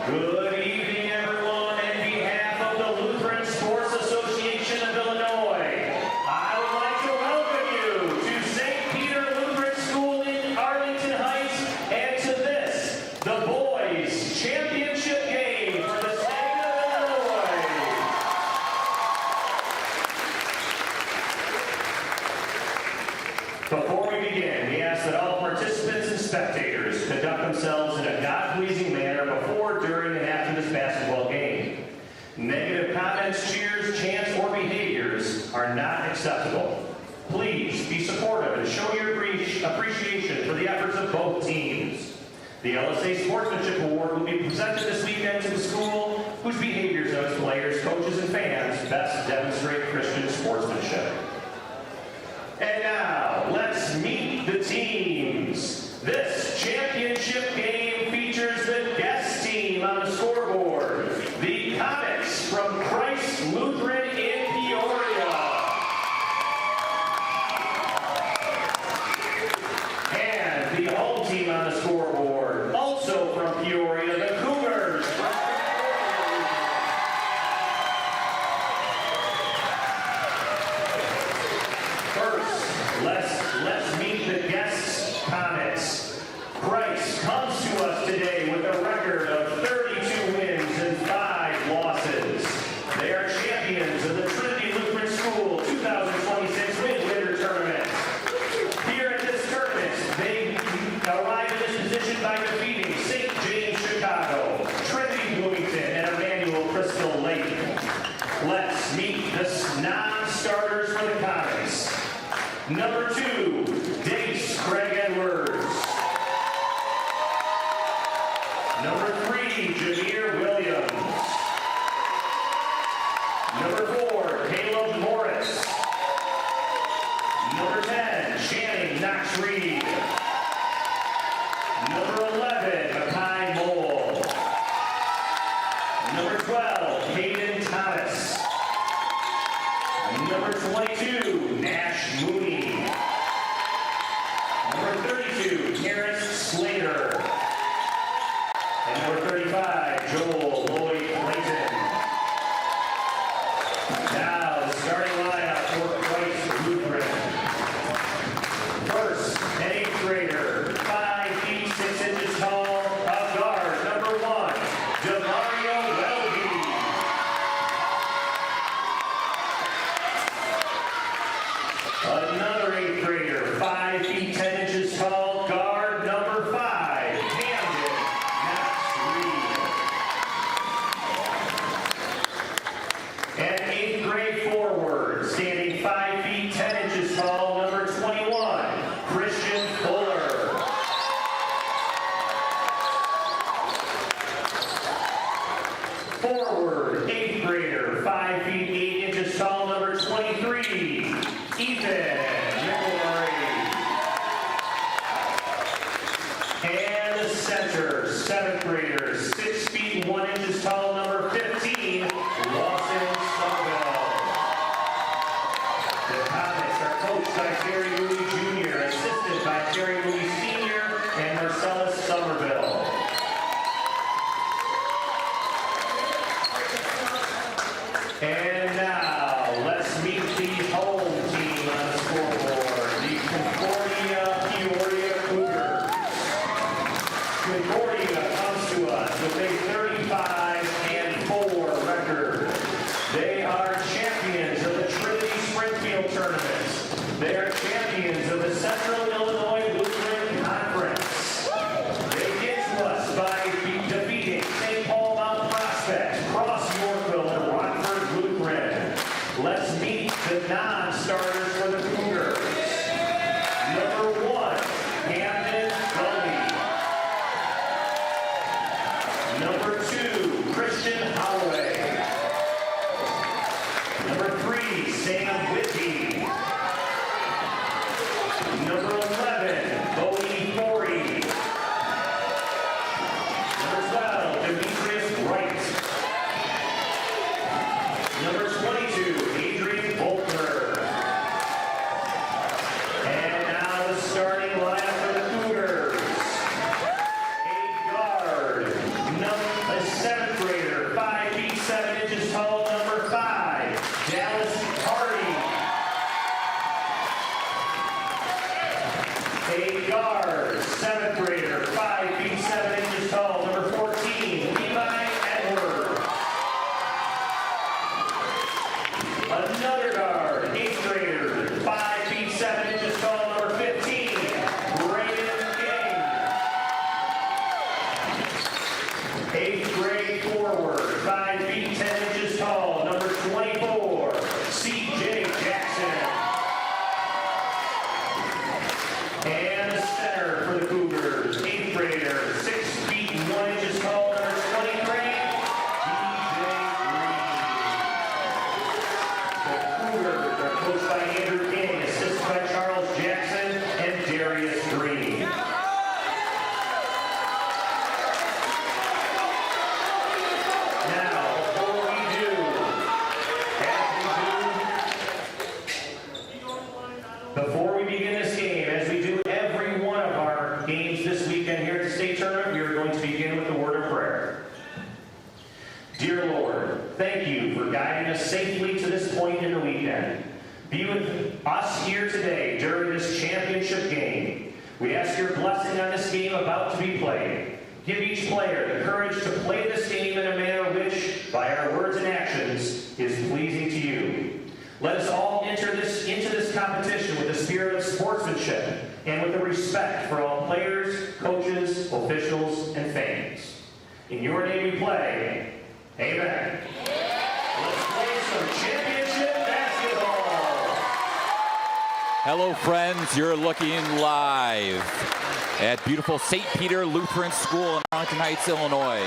Good evening, everyone. On behalf of the Lutheran Sports Association of Illinois, I would like to welcome you to St. Peter Lutheran School in Arlington Heights and to this, the boys' championship game for the state of Illinois. Before we begin, we ask that all participants and spectators conduct themselves in a God-pleasing manner before, during, and after this basketball game. Negative comments, cheers, chants, or behaviors are not acceptable. Please be supportive and show your appreciation for the efforts of both teams. The LSA Sportsmanship Award will be presented this weekend to the school whose behaviors of its players, coaches, and fans best demonstrate Christian sportsmanship. And now, let's meet the teams. This championship game features the guest team on the scoreboard, the Comets from Christ Lutheran in Peoria. And the home team on the scoreboard, also from Peoria, the Cougars. Number 2, Dace Craig Edwards. Number 3, Jameer Williams. Number 4, Caleb Morris. Number 10, Channing Knox Reed. Number 11, Makai Mole. Number 12, Caden Thomas. Number 22, Nash Mooney. Number 32, Terrence Slater. And number 35, Joel Lloyd Clayton. Now, the starting lineup for Christ Lutheran. First, an 8th grader, 5 feet 6 inches tall, a guard, number 1, Demario Welby. Another 8th grader, 5 feet 10 inches tall, guard, number 5, Camden Knox Reed. An 8th grade forward, standing 5 feet 10 inches tall, number 21, Christian Fuller. Forward, 8th grader, 5 feet 8 inches tall, number 23, Ethan McElroy. And the center, 7th grader, 6 feet 1 inches tall, number 15, Lawson Somerville. The Comets are coached by Terry Mooney Jr., assisted by Terry Mooney Sr. and Marcellus Somerville. And now, let's meet the home team on the scoreboard, the Concordia Peoria Cougars. Concordia comes to us with a 35-4 record. They are champions of the Trinity Springfield Tournament. They are champions of the Central Illinois Lutheran Conference. They get to us by defeating St. Paul Mount Prospect, Cross Yorkville, and Rockford Lutheran. Let's meet the non-starters for the Cougars. Number 1, Camden Gully. Number 2, Christian Holloway. Number 3, Sam Whitby. Number 11, Bodie Forey. Number 12, Demetrius Wright. Number 22, Adrian Volkner. And now the starting lineup for the Cougars. A guard, a 7th grader, 5 feet 7 inches tall, number 5, Dallas Hardy. A guard, 7th grader, 5 feet 7 inches tall, number 14, Levi Edwards. Another guard, 8th grader, 5 feet 7 inches tall, number 15, Brayden King. 8th grade forward, 5 feet 10 inches tall, number 24, C.J. Jackson. And the center for the Cougars, 8th grader, 6 feet 1 inches tall, number 23, DJ Green. The Cougars are coached by Andrew King, assisted by Charles Jackson and Darius Green. Now, before we do, before we begin this game, as we do every one of our games this weekend here at the state tournament, we are going to begin with the word of prayer. Dear Lord, thank you for guiding us safely to this point in the weekend. Be with us here today during this championship game. We ask your blessing on this game about to be played. Give each player the courage to play this game in a manner which, by our words and actions, is pleasing to you. Let us all enter into this competition with a spirit of sportsmanship and with a respect for all players, coaches, officials, and fans. In your name we play. Amen. Let's play some championship basketball. Hello, friends. You're looking live at beautiful St. Peter Lutheran School in Arlington Heights, Illinois.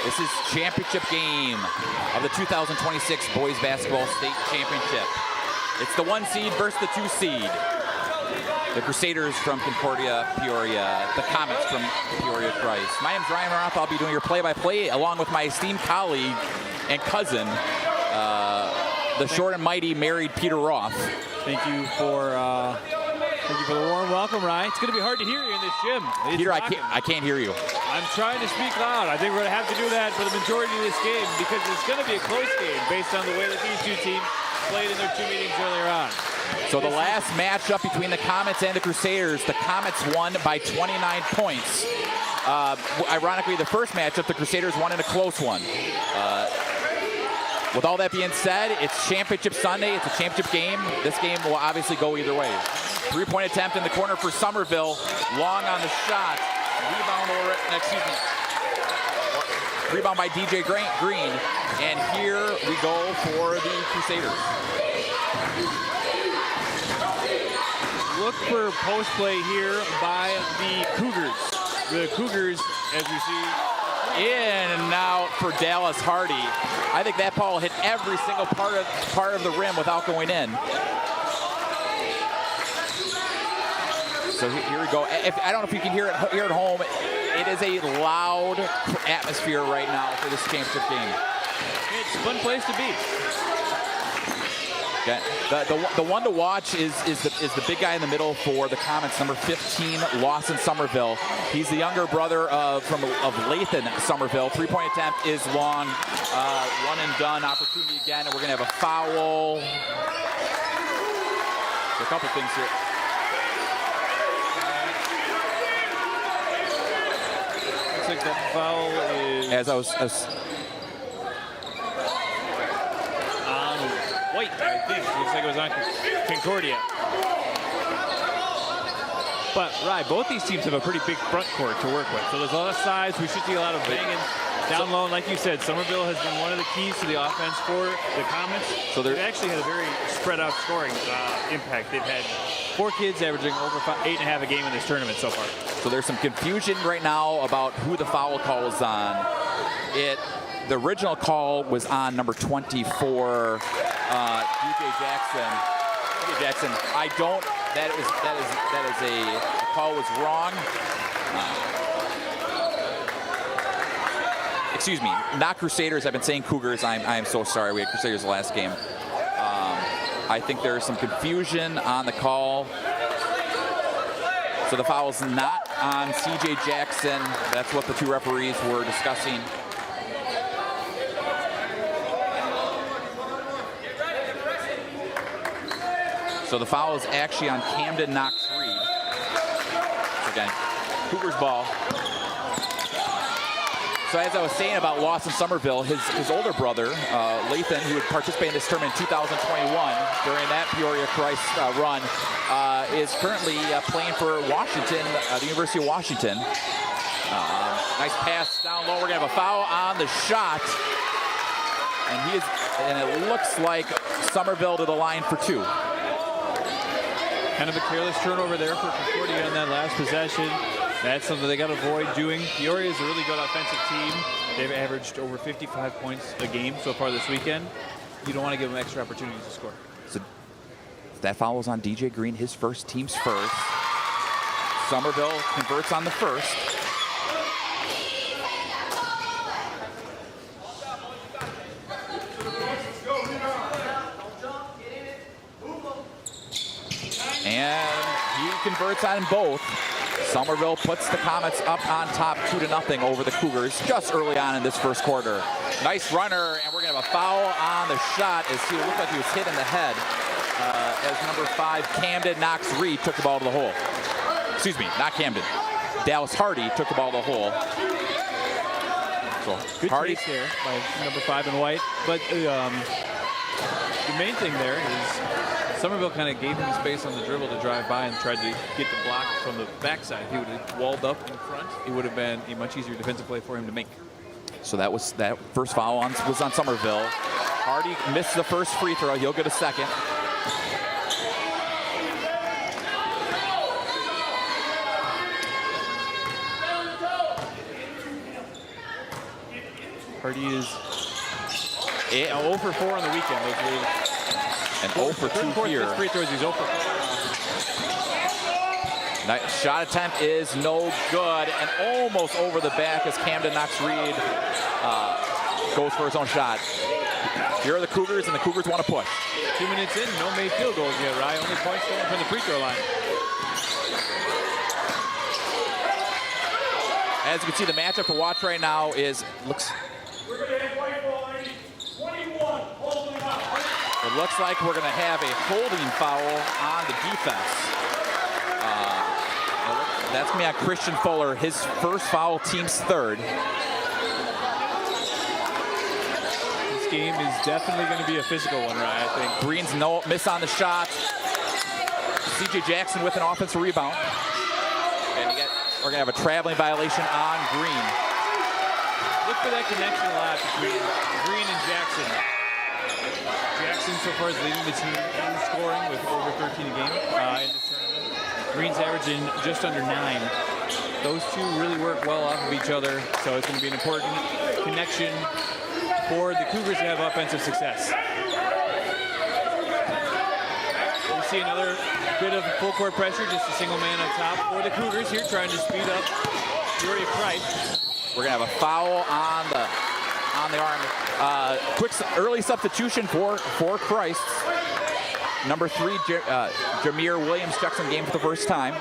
This is championship game of the 2026 Boys Basketball State Championship. It's the 1 seed versus the 2 seed. The Crusaders from Concordia, Peoria. The Comets from Peoria, Christ. My name's Ryan Roth. I'll be doing your play-by-play along with my esteemed colleague and cousin, the short and mighty married Peter Roth. Thank you for the warm welcome, Ryan. It's going to be hard to hear you in this gym. Peter, I can't hear you. I'm trying to speak loud. I think we're going to have to do that for the majority of this game because it's going to be a close game based on the way that these two teams played in their 2 meetings earlier on. So the last matchup between the Comets and the Crusaders, the Comets won by 29 points. Ironically, the first matchup, the Crusaders won in a close one. With all that being said, it's Championship Sunday. It's a championship game. This game will obviously go either way. 3-point attempt in the corner for Somerville. Long on the shot. Rebound by DJ Green. And here we go for the Crusaders. Look for post play here by the Cougars. The Cougars, as you see, in and out for Dallas Hardy. I think that ball hit every single part of the rim without going in. So here we go. I don't know if you can hear it here at home. It is a loud atmosphere right now for this championship game. It's a fun place to be. Okay. The one to watch is the big guy in the middle for the Comets, number 15, Lawson Somerville. He's the younger brother of Lathan Somerville. 3-point attempt is long. One and done opportunity again, and we're going to have a foul. A couple things here. Looks like that foul is... As I was White, I think. Looks like it was on Concordia. But, right, both these teams have a pretty big front court to work with. So there's a lot of size. We should see a lot of banging down low. And like you said, Somerville has been one of the keys to the offense for the Comets. So they've actually had a very spread out scoring impact. They've had 4 kids averaging over 8.5 a game in this tournament so far. So there's some confusion right now about who the foul call is on. The original call was on number 24, DJ Jackson. I don't. That is the call was wrong. Excuse me, not Crusaders. I've been saying Cougars. I am so sorry. We had Crusaders the last game. I think there is some confusion on the call. So the foul is not on CJ Jackson. That's what the 2 referees were discussing. So the foul is actually on Camden Knox-Reed. Again, Cougars ball. So as I was saying about Lawson Somerville, his older brother, Lathan, who would participate in this tournament in 2021 during that Peoria Christ run, is currently playing for Washington, the University of Washington. Nice pass down low. We're going to have a foul on the shot. And it looks like Somerville to the line for 2. Kind of a careless turnover there for Concordia in that last possession. That's something they got to avoid doing. Peoria is a really good offensive team. They've averaged over 55 points a game so far this weekend. You don't want to give them extra opportunities to score. So that foul was on DJ Green, his team's first. Somerville converts on the first. And he converts on both. Somerville puts the Comets up on top 2-0 over the Cougars just early on in this first quarter. Nice runner, and we're going to have a foul on the shot as he looked like he was hit in the head as number 5, Camden Knox-Reed, took the ball to the hole. Excuse me, not Camden. Dallas Hardy took the ball to the hole. So good Hardy chase there by number 5 in white. But the main thing there is Somerville kind of gave him space on the dribble to drive by and tried to get the block from the backside. If he would have walled up in front, it would have been a much easier defensive play for him to make. So that first foul was on Somerville. Hardy missed the first free throw. He'll get a second. Hardy is 0 for 4 on the weekend. And 0 for 2 here. Free throws, he's 0 for 4. Nice shot attempt is no good, and almost over the back as Camden Knox-Reed goes for his own shot. Here are the Cougars, and the Cougars want to push. 2 minutes in, no made field goals yet, Rye. Only points going from the free throw line. As you can see, the matchup to watch right now is We're going to have white ball 21, holding up. it looks like we're going to have a holding foul on the defense. That's going to be on Christian Fuller, his first foul, team's third. This game is definitely going to be a physical one, Rye, I think. Green's no miss on the shot. C.J. Jackson with an offensive rebound. And we're going to have a traveling violation on Green. Look for that connection a lot between Green and Jackson. Jackson so far is leading the team in scoring with over 13 a game in this tournament. Green's averaging just under 9. Those two really work well off of each other, so it's going to be an important connection for the Cougars to have offensive success. We see another bit of full court pressure, just a single man on top for the Cougars here, trying to speed up Uriah Price. We're going to have a foul on the arm. Quick early substitution for Christ. Number 3, Jameer Williams checks in game for the first time.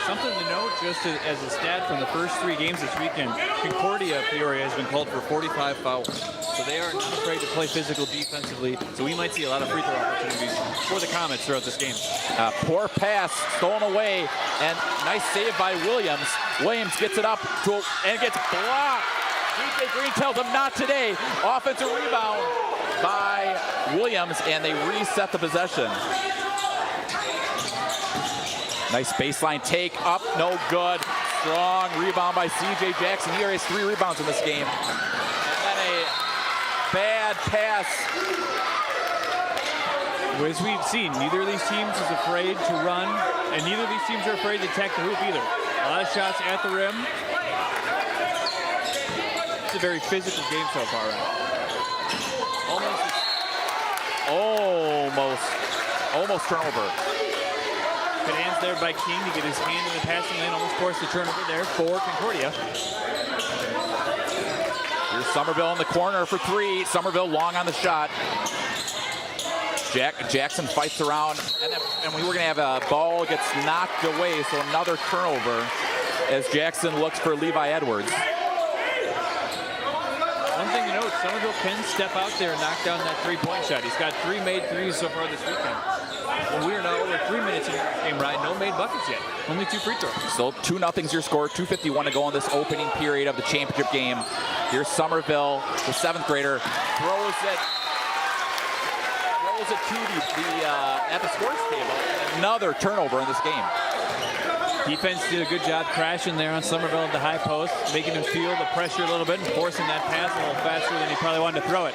Something to note, just as a stat from the first 3 games this weekend, Concordia Peoria has been called for 45 fouls. So they are not afraid to play physical defensively. So we might see a lot of free throw opportunities for the Comets throughout this game. Poor pass, stolen away, and nice save by Williams. Williams gets it up and gets blocked. DJ Green tells him not today. Offensive rebound by Williams, and they reset the possession. Nice baseline take up, no good. Strong rebound by C.J. Jackson. He has 3 rebounds in this game. And then a bad pass. As we've seen, neither of these teams is afraid to run, and neither of these teams are afraid to attack the hoop either. A lot of shots at the rim. It's a very physical game so far, right? Almost turnover. Good hands there by King to get his hand in the passing lane. Almost forced the turnover there for Concordia. Here's Somerville in the corner for 3. Somerville long on the shot. Jackson fights around, and we were going to have a ball gets knocked away, so another turnover as Jackson looks for Levi Edwards. One thing to note, Somerville can step out there and knock down that 3-point shot. He's got 3 made threes so far this weekend. Well, we are now over 3 minutes in the game, Ryan. No made buckets yet. Only 2 free throws. Still 2-0's your score. 2:51 to go in this opening period of the championship game. Here's Somerville, the 7th grader, throws it to at the scores table. Another turnover in this game. Defense did a good job crashing there on Somerville at the high post, making him feel the pressure a little bit and forcing that pass a little faster than he probably wanted to throw it.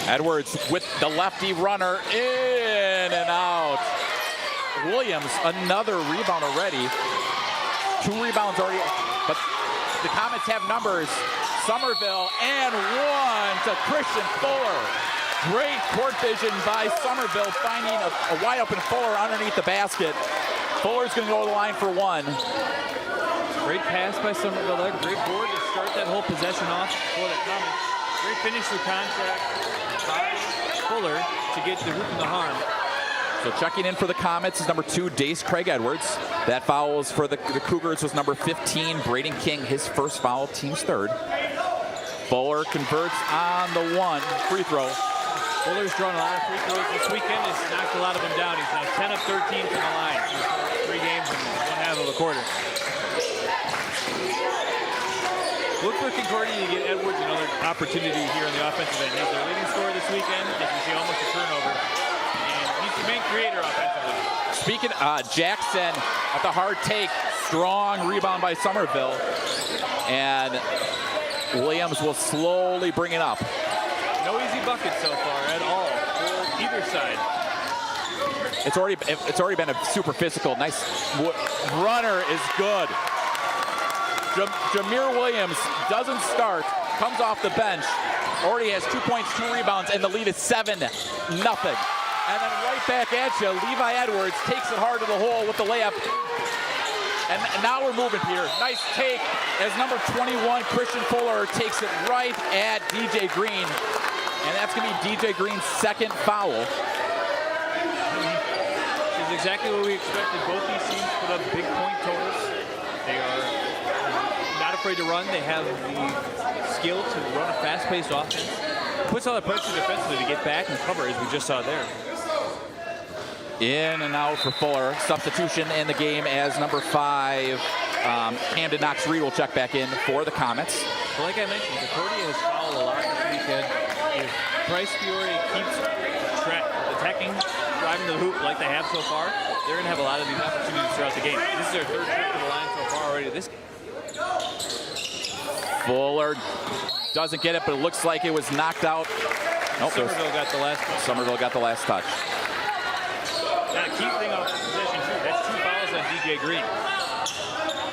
Edwards with the lefty runner, in and out. Williams, another rebound already. 2 rebounds already, but the Comets have numbers. Somerville, and 1 to Christian Fuller. Great court vision by Somerville, finding a wide open Fuller underneath the basket. Fuller's going to go to the line for 1. Great pass by Somerville there. Great board to start that whole possession off for the Comets. Great finish through contact by Fuller to get the hoop in the harm. So checking in for the Comets is number 2, Dace Craig Edwards. That foul was for the Cougars was number 15, Braden King, his first foul, team's 3rd. Fuller converts on the 1 free throw. Fuller's drawn a lot of free throws this weekend. He's knocked a lot of them down. He's now 10 of 13 from the line. He's 3 games and 1/2 of a quarter. Look for Concordia to get Edwards another opportunity here on the offensive end. He's their leading scorer this weekend. As you see, almost a turnover. And he's the main creator offensively. Speaking Jackson at the hard take, strong rebound by Somerville. And Williams will slowly bring it up. No easy bucket so far at all for either side. It's already been a super physical. Nice runner is good. Jameer Williams doesn't start, comes off the bench, already has 2 points, 2 rebounds, and the lead is 7-0. And then right back at you, Levi Edwards takes it hard to the hole with the layup. And now we're moving here. Nice take as number 21, Christian Fuller, takes it right at DJ Green. And that's going to be DJ Green's second foul. This is exactly what we expected. Both these teams put up big point totals. They are not afraid to run. They have the skill to run a fast-paced offense. Puts all the pressure defensively to get back and cover, as we just saw there. In and out for Fuller. Substitution in the game as number 5, Camden Knox-Reed will check back in for the Comets. Well, like I mentioned, Concordia has fouled a lot this weekend. If Price Fiore keeps attacking, driving to the hoop like they have so far, they're going to have a lot of these opportunities throughout the game. This is their third trip to the line so far already this game. Fuller doesn't get it, but it looks like it was knocked out. Nope, Somerville got the last touch. Somerville got the last touch. Now, key thing on possession, too, that's 2 fouls on DJ Green.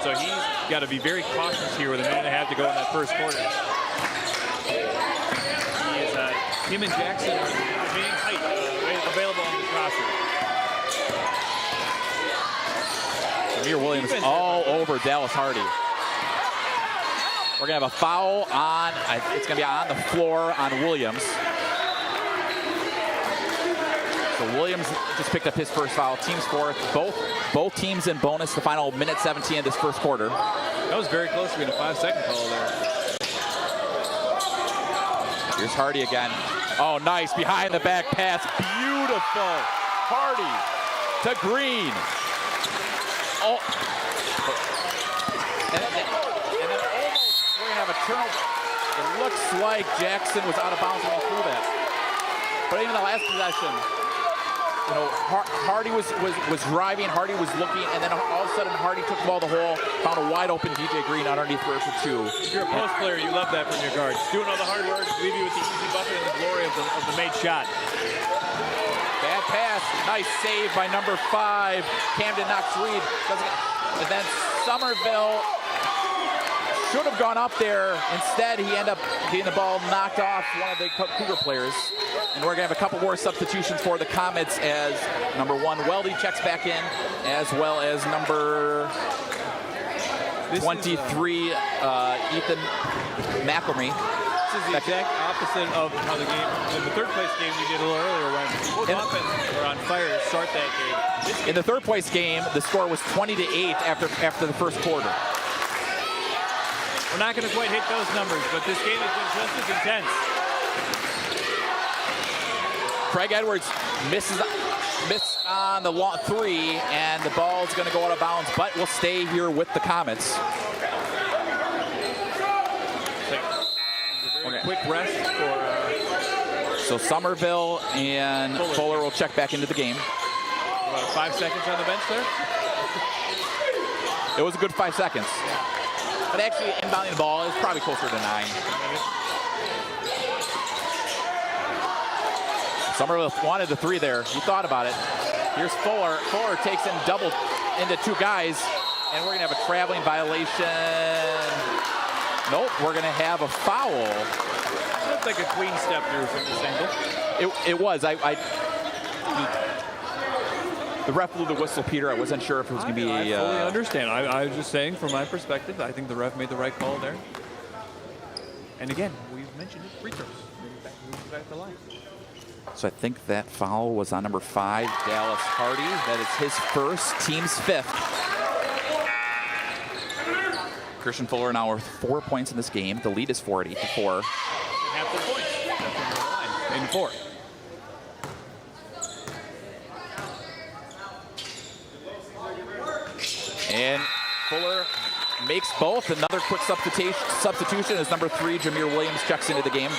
So he's got to be very cautious here with a minute and a half to go in that first quarter. He is, him and Jackson remaining tight, available on this roster. Jameer Williams all over Dallas Hardy. We're going to have a foul on, it's going to be on the floor on Williams. So Williams just picked up his first foul. Team's fourth. Both teams in bonus. The final minute 17 of this first quarter. That was very close to being a 5-second call there. Here's Hardy again. Oh, nice behind the back pass. Beautiful. Hardy to Green. Oh. And then almost we're going to have a turnover. It looks like Jackson was out of bounds when he threw that. But even the last possession, you know, Hardy was driving, Hardy was looking, and then all of a sudden Hardy took the ball to the hole, found a wide open DJ Green underneath for 2. If you're a post player, you love that from your guards. Doing all the hard work, leave you with the easy bucket and the glory of the made shot. Bad pass, nice save by number 5, Camden Knox-Reed. And then Somerville should have gone up there. Instead, he ended up getting the ball knocked off one of the Cougar players. And we're going to have a couple more substitutions for the Comets as number 1, Weldy, checks back in, as well as number 23, Ethan McElmey. This is the exact opposite of how the game, in the third place game we did a little earlier when both offenses were on fire to start that game. In the third place game, the score was 20-8 after the first quarter. We're not going to quite hit those numbers, but this game has been just as intense. Craig Edwards missed on the 3, and the ball's going to go out of bounds, but will stay here with the Comets. A very quick rest for... So Somerville and Fuller will check back into the game. About 5 seconds on the bench there? It was a good 5 seconds. But actually, inbounding the ball is probably closer to 9. Somerville wanted the 3 there. He thought about it. Here's Fuller. Fuller takes him double into 2 guys. And we're going to have a traveling violation. Nope, we're going to have a foul. It looked like a clean step through from this angle. It was. The ref blew the whistle, Peter. I wasn't sure if it was going to be I fully understand. I was just saying, from my perspective, I think the ref made the right call there. And again, we've mentioned it, free throws. Moving back the line. So I think that foul was on number 5, Dallas Hardy. That is his first, team's 5th. Christian Fuller now with 4 points in this game. The lead is 40-4. Half the points. In 4. And Fuller makes both. Another quick substitution as number 3, Jameer Williams, checks into the game.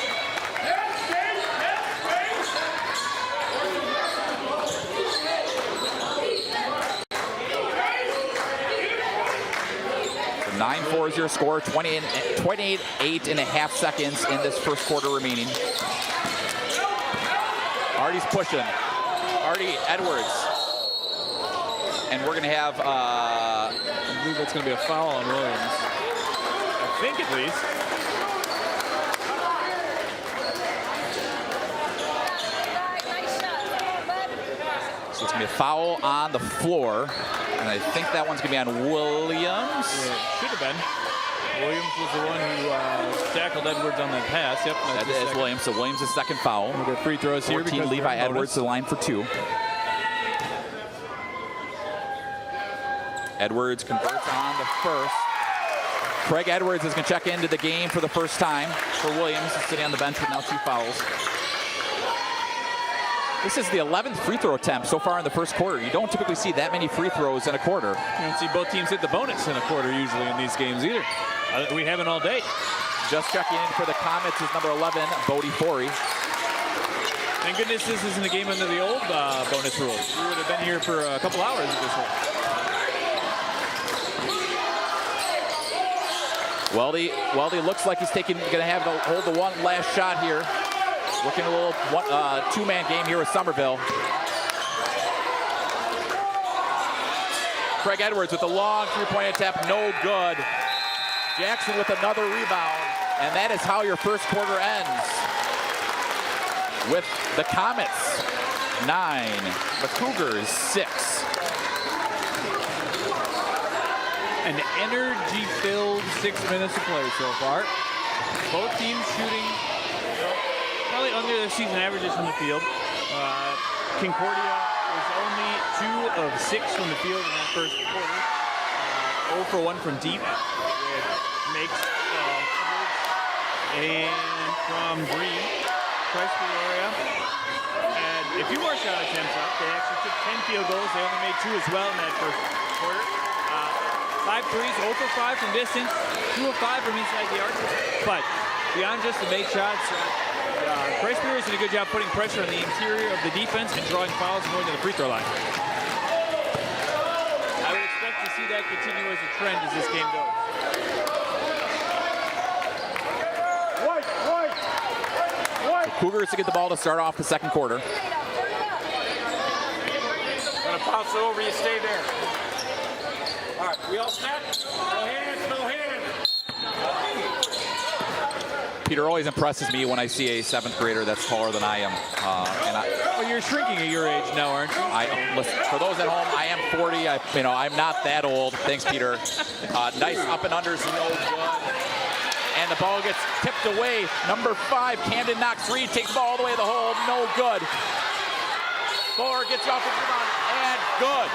So 9-4 is your score. 28.5 seconds in this first quarter remaining. Hardy's pushing. Hardy, Edwards. And we're going to have... I believe that's going to be a foul on Williams. think at least. So it's going to be a foul on the floor. And I think that one's going to be on Williams. Yeah, should have been. Williams was the one who tackled Edwards on that pass. Yep, that is Williams. So Williams' second foul. We'll get free throws here. 14, Levi Edwards to the line for 2. Edwards converts on the first. Craig Edwards is going to check into the game for the first time for Williams. He's sitting on the bench with now 2 fouls. This is the 11th free throw attempt so far in the first quarter. You don't typically see that many free throws in a quarter. You don't see both teams hit the bonus in a quarter usually in these games either. We haven't all day. Just checking in for the Comets is number 11, Bodie Forey. Thank goodness this isn't a game under the old bonus rules. We would have been here for a couple hours at this point. Weldy looks like he's going to have to hold the one last shot here. Working a little two-man game here with Somerville. Craig Edwards with a long three-point attempt, no good. Jackson with another rebound, and that is how your first quarter ends. With the Comets 9, the Cougars 6. An energy-filled 6 minutes of play so far. Both teams shooting probably under the season averages from the field. Concordia was only 2 of 6 from the field in that first quarter. 0 for 1 from deep with makes and from Green. Christmas area had a few more shot attempts up. They actually took 10 field goals. They only made 2 as well in that first quarter. 5 threes, 0 for 5 from distance, 2 of 5 from inside the arc. But beyond just the make shots, Bryce Spears did a good job putting pressure on the interior of the defense and drawing fouls more than the free throw line. I would expect to see that continue as a trend as this game goes. The Cougars to get the ball to start off the second quarter. Gonna bounce it over, you stay there. All right, we all set? No hands, no hands. Peter always impresses me when I see a 7th grader that's taller than I am. Well, you're shrinking at your age now, aren't you? Listen, for those at home, I am 40. I'm not that old. Thanks, Peter. Nice up and unders, no good. And the ball gets tipped away. Number 5, Camden knocks 3, takes the ball all the way to the hole, no good. Fuller gets you off the rebound, and good.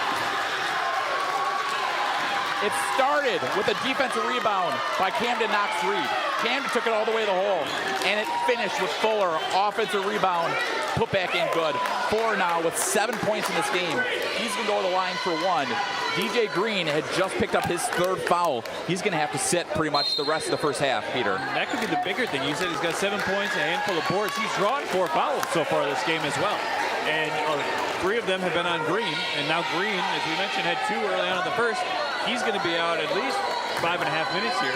It started with a defensive rebound by Camden knocks 3. Camden took it all the way to the hole, and it finished with Fuller, offensive rebound, put back in good. Fuller now with 7 points in this game. He's going to go to the line for 1. DJ Green had just picked up his 3rd foul. He's going to have to sit pretty much the rest of the first half, Peter. That could be the bigger thing. You said he's got 7 points, a handful of boards. He's drawn 4 fouls so far this game as well. And 3 of them have been on Green. And now Green, as we mentioned, had 2 early on in the first. He's going to be out at least 5.5 minutes here.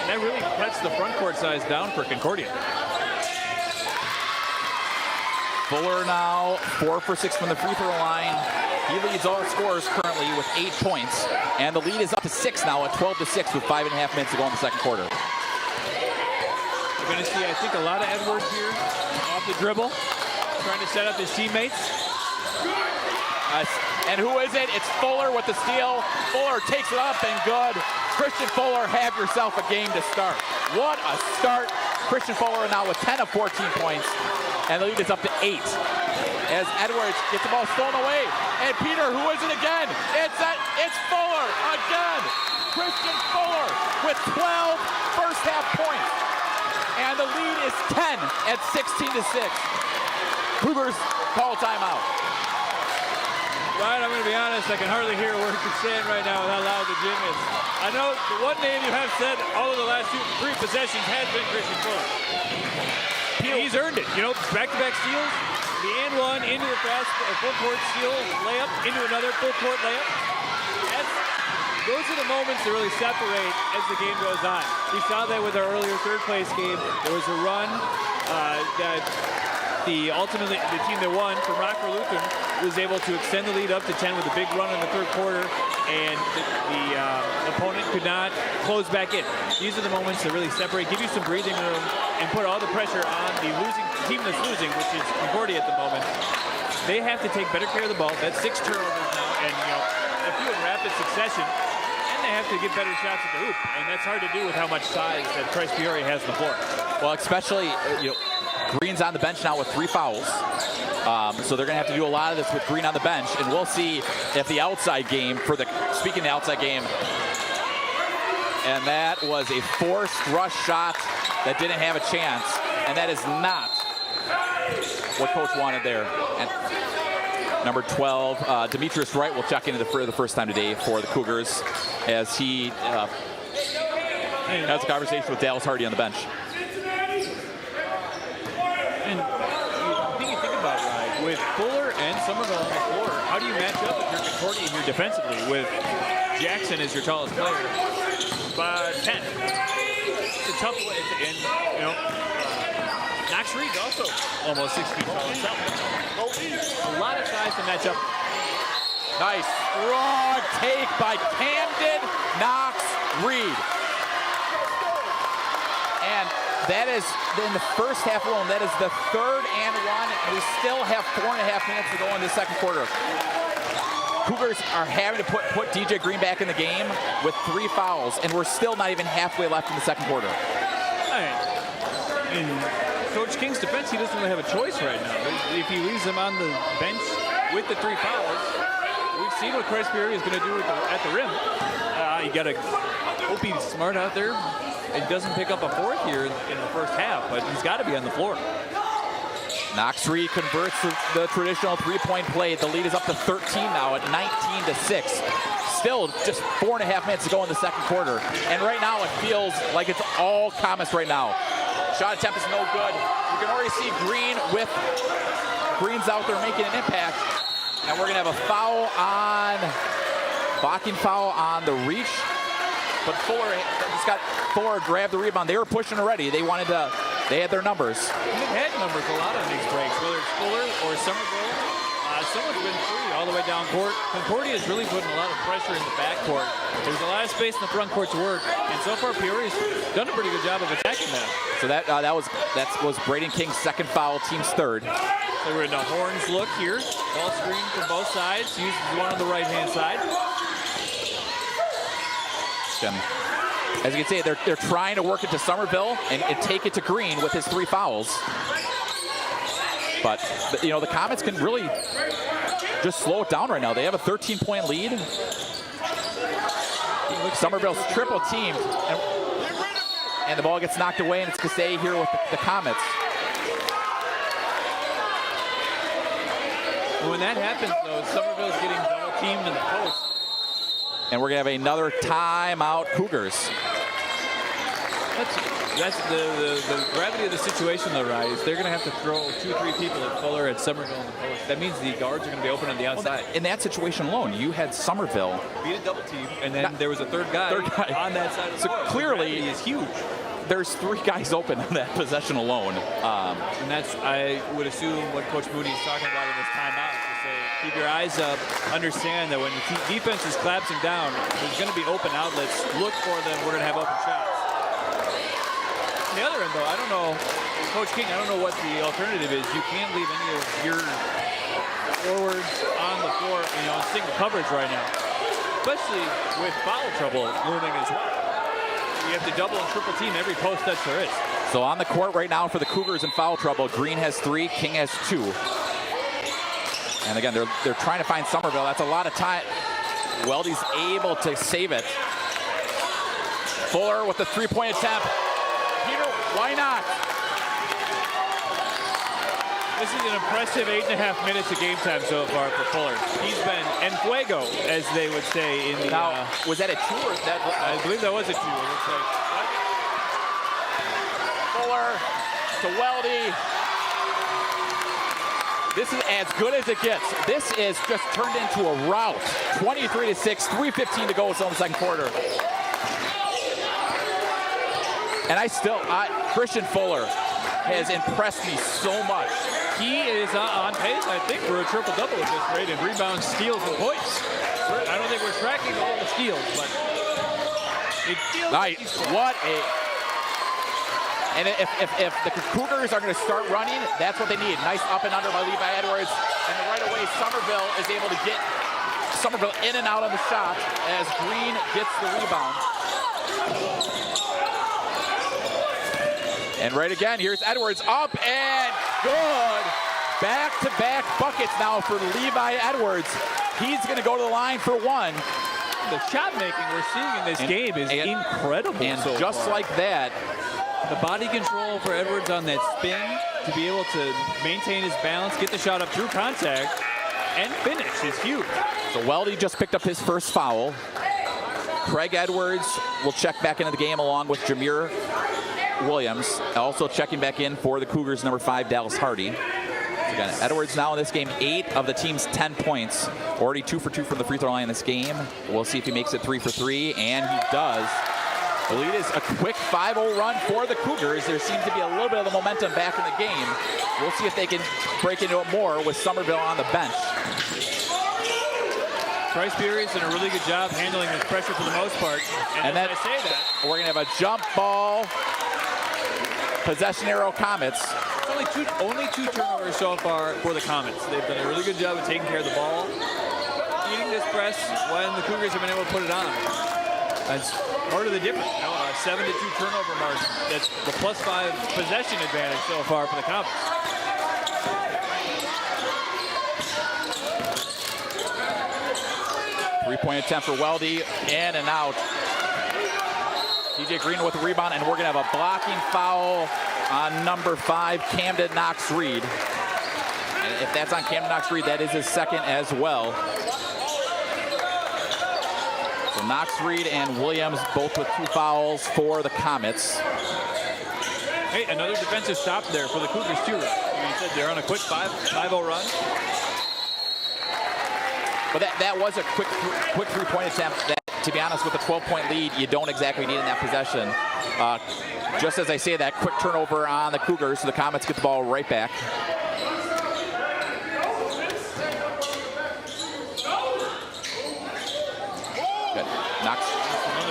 And that really cuts the front court size down for Concordia. Fuller now 4 for 6 from the free throw line. He leads all scorers currently with 8 points. And the lead is up to 6 now at 12-6 with 5.5 minutes to go in the second quarter. We're going to see, I think, a lot of Edwards here off the dribble, trying to set up his teammates. And who is it? It's Fuller with the steal. Fuller takes it up and good. Christian Fuller, have yourself a game to start. What a start. Christian Fuller now with 10 of 14 points. And the lead is up to 8. As Edwards gets the ball stolen away. And Peter, who is it again? It's Fuller again. Christian Fuller with 12 first half points. And the lead is 10 at 16-6. Cougars call timeout. Ryan, I'm going to be honest, I can hardly hear a word you're saying right now with how loud the gym is. I know the one name you have said all of the last 3 possessions has been Christian Fuller. He's earned it. You know, back-to-back steals, the and one into a fast full court steal, layup, into another full court layup. Those are the moments that really separate as the game goes on. We saw that with our earlier third place game. There was a run that ultimately the team that won from Rockford Lutheran was able to extend the lead up to 10 with a big run in the third quarter, and the opponent could not close back in. These are the moments that really separate, give you some breathing room, and put all the pressure on the losing team that's losing, which is Concordia at the moment. They have to take better care of the ball. That's 6 turnovers now, and a few in rapid succession. They have to get better shots at the hoop, and that's hard to do with how much size that Christ Peoria has on the floor. Well, especially, Green's on the bench now with 3 fouls. So they're going to have to do a lot of this with Green on the bench, and we'll see if the outside game, speaking of the outside game, and that was a forced rush shot that didn't have a chance, and that is not what Coach wanted there. And number 12, Demetrius Wright will check in for the first time today for the Cougars as he has a conversation with Dallas Hardy on the bench. And you think about it, right? With Fuller and Somerville on the floor, how do you match up if you're Concordia here defensively with Jackson as your tallest player? 10. It's a tough way, and Knox Reed's also almost 6 feet tall himself. A lot of size to match up. Nice strong take by Camden Knox Reed. And that is, in the first half alone, that is the 3rd and 1, and we still have 4.5 minutes to go in the second quarter. Cougars are having to put DJ Green back in the game with 3 fouls, and we're still not even halfway left in the second quarter. All right. In Coach King's defense, he doesn't really have a choice right now. If he leaves them on the bench with the 3 fouls, we've seen what Christ Peoria is going to do at the rim. You got to hope he's smart out there and doesn't pick up a 4th here in the first half, but he's got to be on the floor. Knox Reed converts the traditional 3-point play. The lead is up to 13 now at 19-6. Still just 4.5 minutes to go in the second quarter. And right now it feels like it's all Comets right now. Shot attempt is no good. You can already see Green's out there making an impact. And we're going to have a blocking foul on the reach. But Fuller grabbed the rebound. They were pushing already. They had their numbers. They've had numbers a lot on these breaks, whether it's Fuller or Somerville. Someone's been free all the way down court. Concordia is really putting a lot of pressure in the backcourt. There's a lot of space in the front court to work, and so far Peoria's done a pretty good job of attacking that. So that was Braden King's 2nd foul, team's 3rd. So we're in a horns look here. Ball screen from both sides. Uses one on the right-hand side. As you can see, they're trying to work it to Somerville and take it to Green with his 3 fouls. But the Comets can really just slow it down right now. They have a 13-point lead. Somerville's triple teamed, and the ball gets knocked away, and it's going to stay here with the Comets. When that happens, though, Somerville's getting double teamed in the post. And we're going to have another timeout, Cougars. That's the gravity of the situation, though, right? Is they're going to have to throw 2 or 3 people at Fuller and Somerville in the post. That means the guards are going to be open on the outside. Well, in that situation alone, you had Somerville beat a double team, and then there was a third guy on that side of the floor. Clearly, is huge. There's 3 guys open on that possession alone. And that's, I would assume, what Coach Moody is talking about in this timeout. To say, keep your eyes up. Understand that when the defense is collapsing down, there's going to be open outlets. Look for them. We're going to have open shots. On the other end, though, I don't know, Coach King, I don't know what the alternative is. You can't leave any of your forwards on the floor, in single coverage right now, especially with foul trouble looming as well. You have to double and triple team every post touch there is. So on the court right now for the Cougars in foul trouble, Green has 3, King has 2. And again, they're trying to find Somerville. That's a lot of time. Weldy's able to save it. Fuller with the 3-point attempt. Peter, why not? This is an impressive 8.5 minutes of game time so far for Fuller. He's been en fuego, as they would say in the. Now, was that a 2 or that? I believe that was a 2. It looks like. Fuller to Weldy. This is as good as it gets. This is just turned into a rout. 23-6, 3:15 to go in the second quarter. And Christian Fuller has impressed me so much. he is on pace, I think, for a triple-double at this rate in rebounds, steals, and points. I don't think we're tracking all the steals, but it feels like he's What a... And if the Cougars are going to start running, that's what they need. Nice up and under by Levi Edwards. And right away, Somerville is able to get Somerville in and out on the shot as Green gets the rebound. And right again, here's Edwards up and good. Back-to-back buckets now for Levi Edwards. He's going to go to the line for one. The shot making we're seeing in this game is incredible. And so just far. like that, the body control for Edwards on that spin to be able to maintain his balance, get the shot up through contact, and finish is huge. so Weldy just picked up his first foul. Craig Edwards will check back into the game along with Jameer Williams. Also checking back in for the Cougars, number 5, Dallas Hardy. Again, Edwards now in this game, 8 of the team's 10 points. Already 2 for 2 from the free throw line in this game. We'll see if he makes it 3 for 3, and he does. The lead is a quick 5-0 run for the Cougars. There seems to be a little bit of the momentum back in the game. We'll see if they can break into it more with Somerville on the bench. Bryce Beery's done a really good job handling this pressure for the most part. And then as I say that, we're going to have a jump ball. Possession arrow Comets. only two turnovers so far for the Comets. They've done a really good job of taking care of the ball, eating this press when the Cougars have been able to put it on. That's part of the difference. You know, a 7-2 turnover margin. That's the +5 possession advantage so far for the Comets. Three-point attempt for Weldy, in and out. DJ Green with the rebound, and we're going to have a blocking foul on number 5, Camden Knox-Reed. And if that's on Camden Knox-Reed, that is his second as well. So Knox-Reed and Williams both with 2 fouls for the Comets. Hey, another defensive stop there for the Cougars too. You said they're on a quick 5-0 run. But that was a quick three-point attempt that, to be honest, with a 12-point lead, you don't exactly need in that possession. Just as I say that, quick turnover on the Cougars, so the Comets get the ball right back. Good.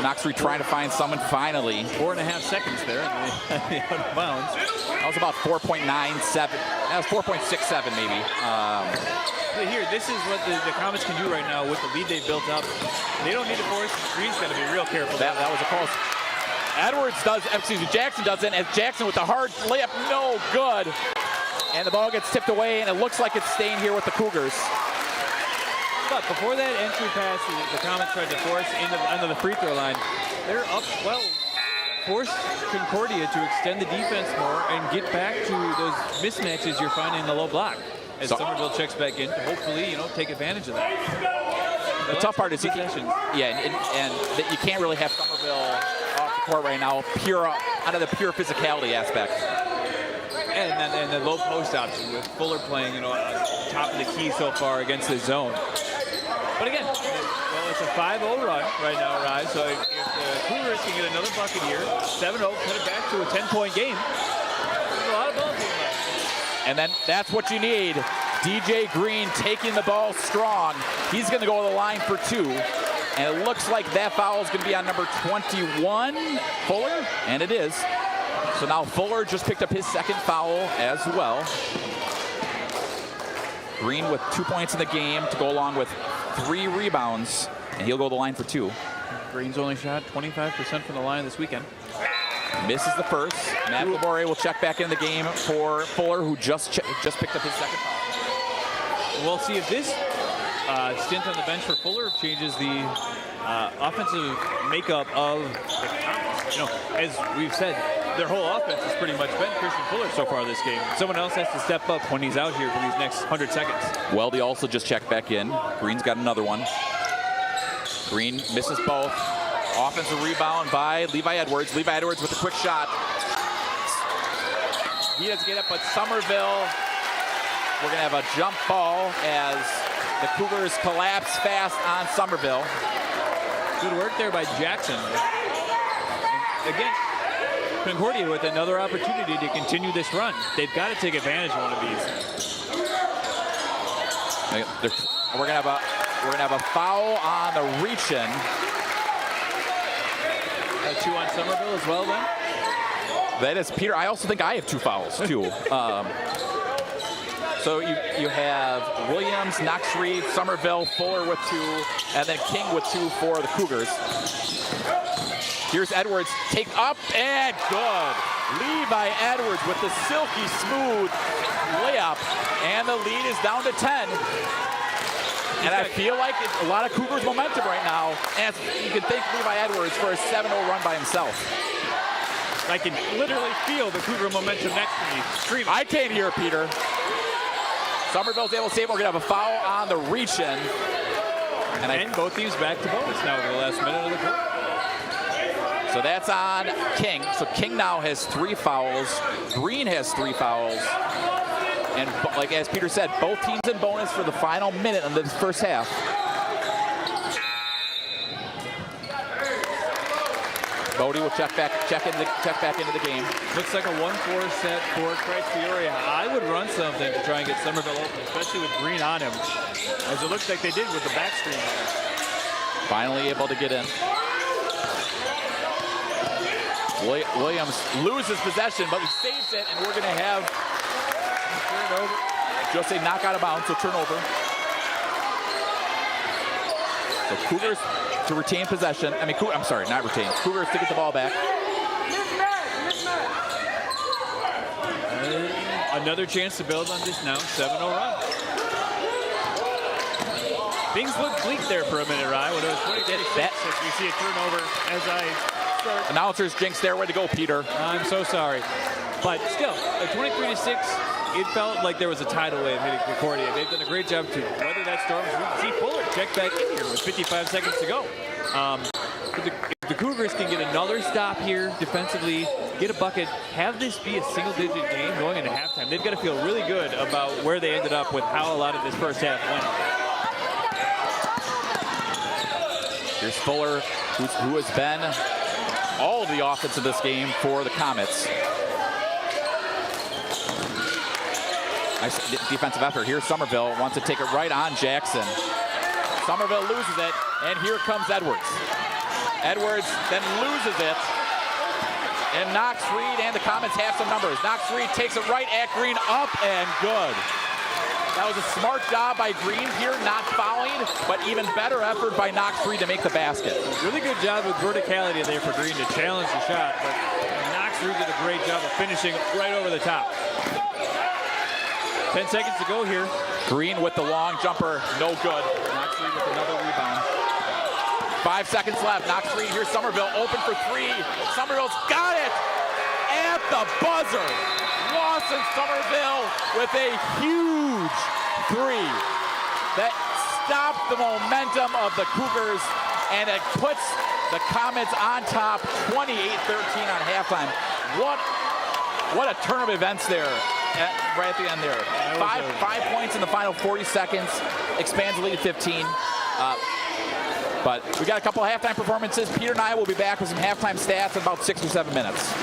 Knox-Reed trying to find someone finally. 4.5 seconds there in the out of bounds. That was about 4.97. That was 4.67 maybe. Here, this is what the Comets can do right now with the lead they've built up. They don't need to force. Green's got to be real careful. That was a close. Jackson does it, and Jackson with the hard layup, no good. And the ball gets tipped away, and it looks like it's staying here with the Cougars. But before that entry pass, the Comets tried to force under the free throw line. They're up, well, force Concordia to extend the defense more and get back to those mismatches you're finding in the low block. As Somerville checks back in to hopefully, take advantage of that. The tough part is and that you can't really have Somerville off the court right now, out of the pure physicality aspect. And the low post option with Fuller playing, top of the key so far against the zone. But again, well, it's a 5-0 run right now, Rise. So if the Cougars can get another bucket here, 7-0, put it back to a 10-point game. There's a lot of ball game left. And then that's what you need. DJ Green taking the ball strong. He's going to go to the line for 2. And it looks like that foul is going to be on number 21, Fuller. And it is. So now Fuller just picked up his second foul as well. Green with 2 points in the game to go along with 3 rebounds. And he'll go to the line for 2. Green's only shot 25% from the line this weekend. Misses the first. Matt Labore will check back in the game for Fuller, who just picked up his second foul. We'll see if this stint on the bench for Fuller changes the offensive makeup of the Comets. As we've said, their whole offense has pretty much been Christian Fuller so far this game. Someone else has to step up when he's out here for these next 100 seconds. Weldy also just checked back in. Green's got another one. Green misses both. Offensive rebound by Levi Edwards. Levi Edwards with a quick shot. He doesn't get it, but Somerville, we're going to have a jump ball as the Cougars collapse fast on Somerville. Good work there by Jackson. And again, Concordia with another opportunity to continue this run. They've got to take advantage of one of these. We're gonna have a foul on the reach-in. 2 on Somerville as well, then. That is Peter. I also think I have 2 fouls too. So you have Williams, Knox Reed, Somerville, Fuller with 2, and then King with 2 for the Cougars. Here's Edwards, take up and good. Levi Edwards with the silky smooth layup, and the lead is down to 10. And I feel like it's a lot of Cougars momentum right now, and you can thank Levi Edwards for a 7-0 run by himself. I can literally feel the Cougar momentum next to me screaming. I can't hear it, Peter. Somerville's able to save. We're going to have a foul on the reach-in. And both teams back to bonus now over the last minute of the quarter. So that's on King. So King now has 3 fouls. Green has 3 fouls. And like as Peter said, both teams in bonus for the final minute of the first half. Bodie will check back into the game. Looks like a 1-4 set for Christ Peoria. I would run something to try and get Somerville open, especially with Green on him, as it looks like they did with the back screen there. Finally able to get in. Williams loses possession, but he saves it, and we're going to have turnover. Just a knock out of bounds, so turnover. So Cougars to retain possession. I'm sorry, not retain. Cougars to get the ball back. Another chance to build on this now 7-0 run. Things looked bleak there for a minute, Ryan. When it was 26, we see a turnover as I start. Announcers jinx there. Way to go, Peter. I'm so sorry. But still, at 23-6, it felt like there was a tidal wave hitting Concordia. They've done a great job to weather that storm. We can see Fuller check back in here with 55 seconds to go. If the Cougars can get another stop here defensively, get a bucket, have this be a single-digit game going into halftime, they've got to feel really good about where they ended up with how a lot of this first half went. Here's Fuller, who has been all of the offense of this game for the Comets. Nice defensive effort. Here's Somerville, wants to take it right on Jackson. Somerville loses it, and here comes Edwards. Edwards then loses it, and Knox Reed and the Comets have some numbers. Knox Reed takes it right at Green, up and good. That was a smart job by Green here, not fouling, but even better effort by Knox Reed to make the basket. Really good job with verticality there for Green to challenge the shot, but Knox Reed did a great job of finishing right over the top. 10 seconds to go here. Green with the long jumper, no good. Knox Reed with another rebound. 5 seconds left. Knox Reed, here's Somerville, open for 3. Somerville's got it at the buzzer. Lawson Somerville with a huge 3 that stopped the momentum of the Cougars, and it puts the Comets on top 28-13 on halftime. What a turn of events there. Right at the end there. Five points in the final 40 seconds, expands the lead to 15. But we got a couple of halftime performances. Peter and I will be back with some halftime stats in about 6 or 7 minutes.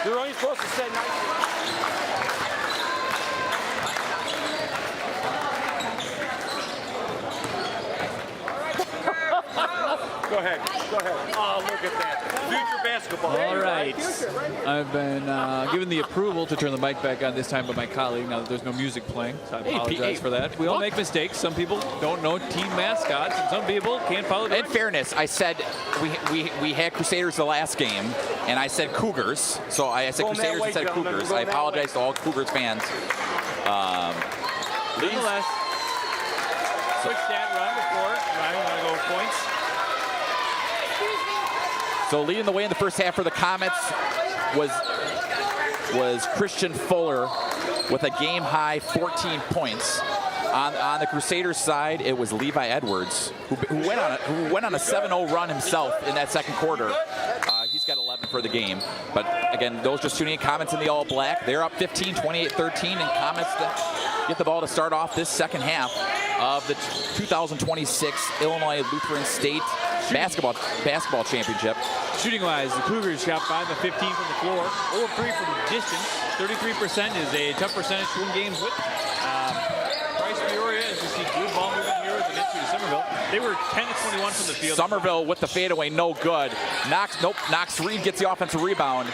You're only supposed to say nice. Go ahead. Go ahead. Oh, look at that. Future basketball. All right. I've been given the approval to turn the mic back on this time by my colleague now that there's no music playing. So I apologize for that. We all make mistakes. Some people don't know team mascots, and some people can't follow In fairness, I said we had Crusaders the last game, and I said Cougars. So I said Crusaders instead of Cougars. I apologize to all Cougars fans. Nonetheless, quick stat run before Ryan want to go points. So leading the way in the first half for the Comets was Christian Fuller with a game-high 14 points. On the Crusaders side, it was Levi Edwards, who went on a 7-0 run himself in that second quarter. He's got 11 for the game. But again, those just tuning in, Comets in the all-black. They're up 15, 28-13, and Comets get the ball to start off this second half of the 2026 Illinois Lutheran State basketball championship. Shooting-wise, the Cougars shot 5 of 15 from the floor, 0 of 3 from distance. 33% is a tough percentage to win games with. Bryce Peoria, as you see, good ball movement here with the entry to Somerville. They were 10 of 21 from the field. Somerville with the fadeaway, no good. Knox Reed gets the offensive rebound.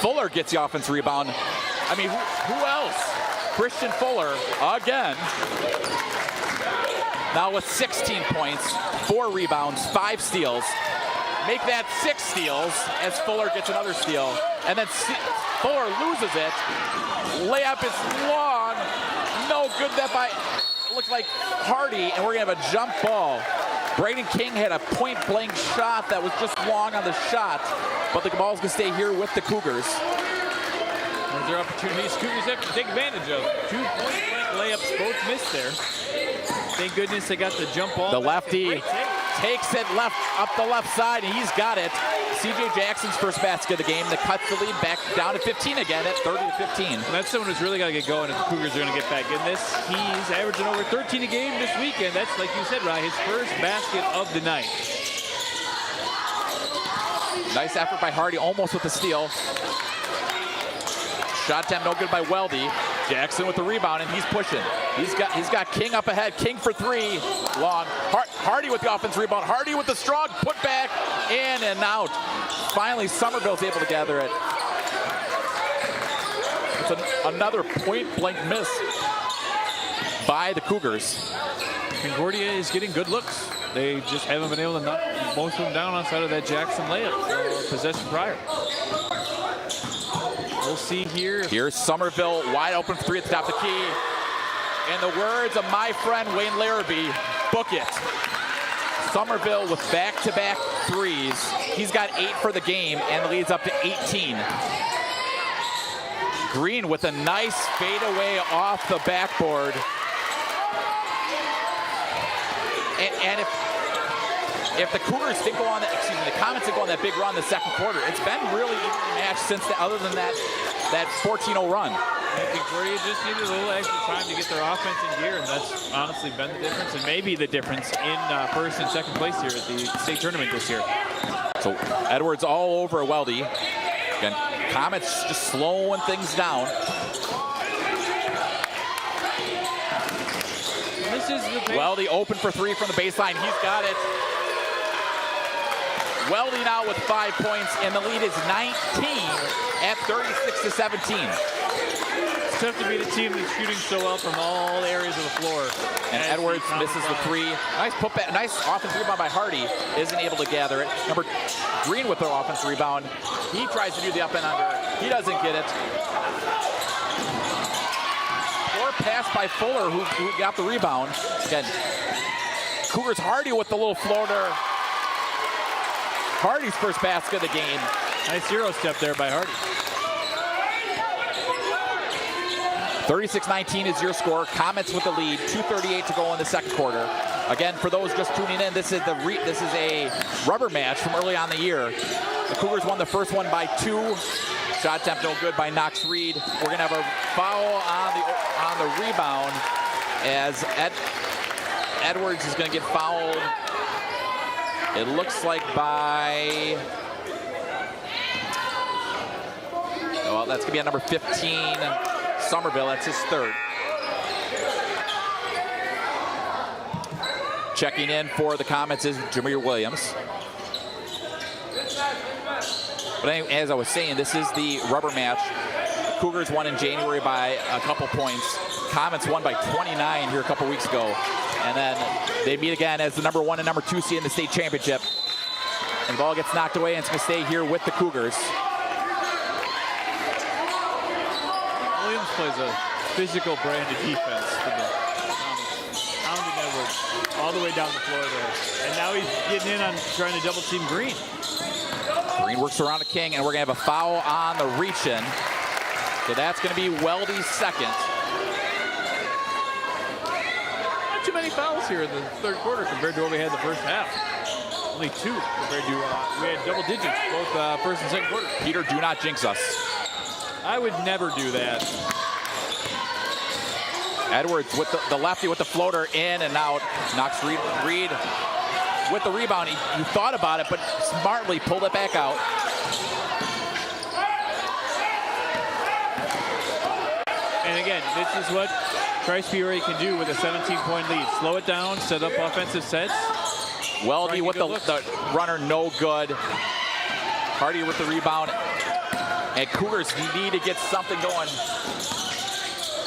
Fuller gets the offensive rebound. I mean, who else? Christian Fuller again. Now with 16 points, 4 rebounds, 5 steals. Make that 6 steals as Fuller gets another steal. And then Fuller loses it. Layup is long. No good. That by, it looks like Hardy, and we're going to have a jump ball. Braden King had a point-blank shot that was just long on the shot. But the ball's going to stay here with the Cougars. There's their opportunities. Cougars have to take advantage of. 2 point-blank layups, both missed there. Thank goodness they got the jump ball. The lefty takes it up the left side, and he's got it. C.J. Jackson's first basket of the game that cuts the lead back down to 15 again at 30-15. And that's someone who's really got to get going if the Cougars are going to get back in this. He's averaging over 13 a game this weekend. That's, like you said, Ryan, his first basket of the night. Nice effort by Hardy, almost with the steal. Shot attempt no good by Weldy. Jackson with the rebound, and he's pushing. He's got King up ahead. King for 3, long. Hardy with the offense rebound. Hardy with the strong putback, in and out. Finally, Somerville's able to gather it. It's another point-blank miss by the Cougars. Concordia is getting good looks. They just haven't been able to knock most of them down outside of that Jackson layup possession prior. We'll see here. Here's Somerville wide open for 3 at the top of the key. In the words of my friend Wayne Larrabee, book it. Somerville with back-to-back 3s. He's got 8 for the game, and the lead's up to 18. Green with a nice fadeaway off the backboard. And if the Cougars didn't go on the Comets didn't go on that big run in the second quarter, it's been really evenly matched since other than that 14-0 run. I think Concordia just needed a little extra time to get their offense in gear, and that's honestly been the difference, and maybe the difference in first and second place here at the state tournament this year. So Edwards all over Weldy. Again, Comets just slowing things down. This is the Weldy open for 3 from the baseline. He's got it. Weldy now with 5 points, and the lead is 19 at 36-17. It's tough to beat a team that's shooting so well from all areas of the floor. And Edwards misses the 3. Nice putback, nice offensive rebound by Hardy. Isn't able to gather it. Number Green with the offensive rebound. He tries to do the up and under. He doesn't get it. Poor pass by Fuller, who got the rebound. Again, Cougars Hardy with the little floater. Hardy's first basket of the game. Nice Euro step there by Hardy. 36-19 is your score. Comets with the lead. 2:38 to go in the second quarter. Again, for those just tuning in, this is a rubber match from early on in the year. The Cougars won the first one by 2. Shot attempt no good by Knox Reed. We're gonna have a foul on the rebound as Edwards is gonna get fouled. It looks like by Well, that's going to be on number 15, Somerville. That's his third. Checking in for the Comets is Jameer Williams. But anyway, as I was saying, this is the rubber match. Cougars won in January by a couple points. Comets won by 29 here a couple weeks ago. And then they meet again as the number 1 and number 2 seed in the state championship. And the ball gets knocked away, and it's going to stay here with the Cougars. Williams plays a physical brand of defense for the pounding Edwards all the way down the floor there. And now he's getting in on trying to double team Green. Green works around the King, and we're going to have a foul on the reach-in. So that's going to be Weldy's second. Not too many fouls here in the third quarter compared to what we had in the first half. Only 2 compared to we had double digits both first and second quarter. Peter, do not jinx us. I would never do that. Edwards with the lefty with the floater in and out. Knocks Reed with the rebound. He thought about it, but smartly pulled it back out. And again, this is what Trice-Peoria can do with a 17-point lead. Slow it down, set up offensive sets. Weldy with the runner, no good. Hardy with the rebound. And Cougars need to get something going.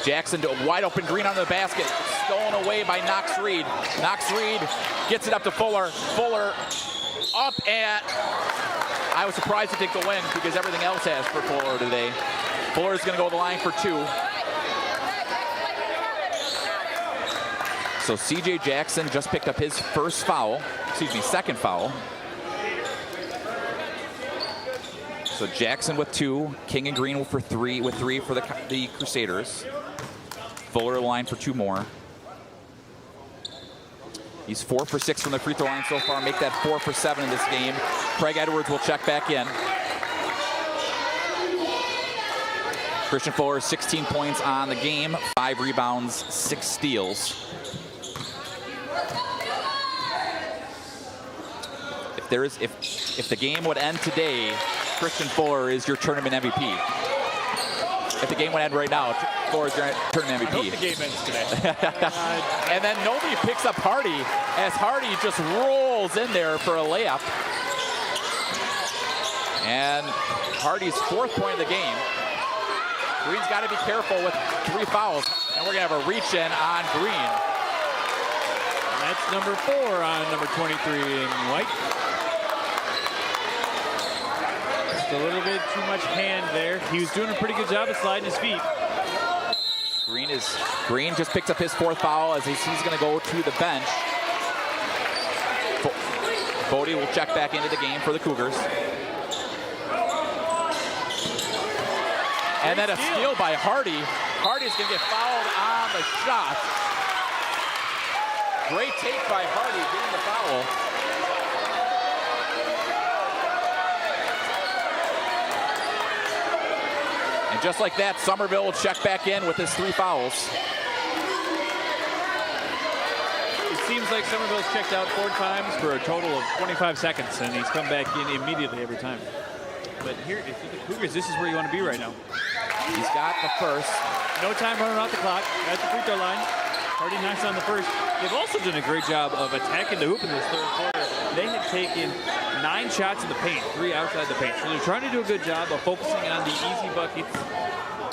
Jackson, wide open, Green under the basket. Stolen away by Knox Reed. Knox Reed gets it up to Fuller. Fuller up, and I was surprised to take the win because everything else has for Fuller today. Fuller is going to go to the line for 2. So C.J. Jackson just picked up his second foul. So Jackson with 2, King and Green with 3 for the Crusaders. Fuller line for 2 more. He's 4 for 6 from the free throw line so far. Make that 4 for 7 in this game. Craig Edwards will check back in. Christian Fuller, 16 points on the game, 5 rebounds, 6 steals. If the game would end today, Christian Fuller is your tournament MVP. If the game would end right now, Fuller is your tournament MVP. I hope the game ends today. And then nobody picks up Hardy as Hardy just rolls in there for a layup. And Hardy's 4th point of the game. Green's got to be careful with 3 fouls. And we're going to have a reach-in on Green. And that's number 4 on number 23 in white. A little bit too much hand there. He was doing a pretty good job of sliding his feet. Green just picks up his 4th foul as he's going to go to the bench. Bodie will check back into the game for the Cougars. And then a steal by Hardy. Hardy's going to get fouled on the shot. Great take by Hardy getting the foul. And just like that, Somerville will check back in with his 3 fouls. It seems like Somerville's checked out 4 times for a total of 25 seconds, and he's come back in immediately every time. But here, if you're the Cougars, this is where you want to be right now. He's got the first. No time running off the clock at the free throw line. Hardy knocks on the first. They've also done a great job of attacking the hoop in this third quarter. They have taken 9 shots in the paint, 3 outside the paint. So they're trying to do a good job of focusing on the easy buckets.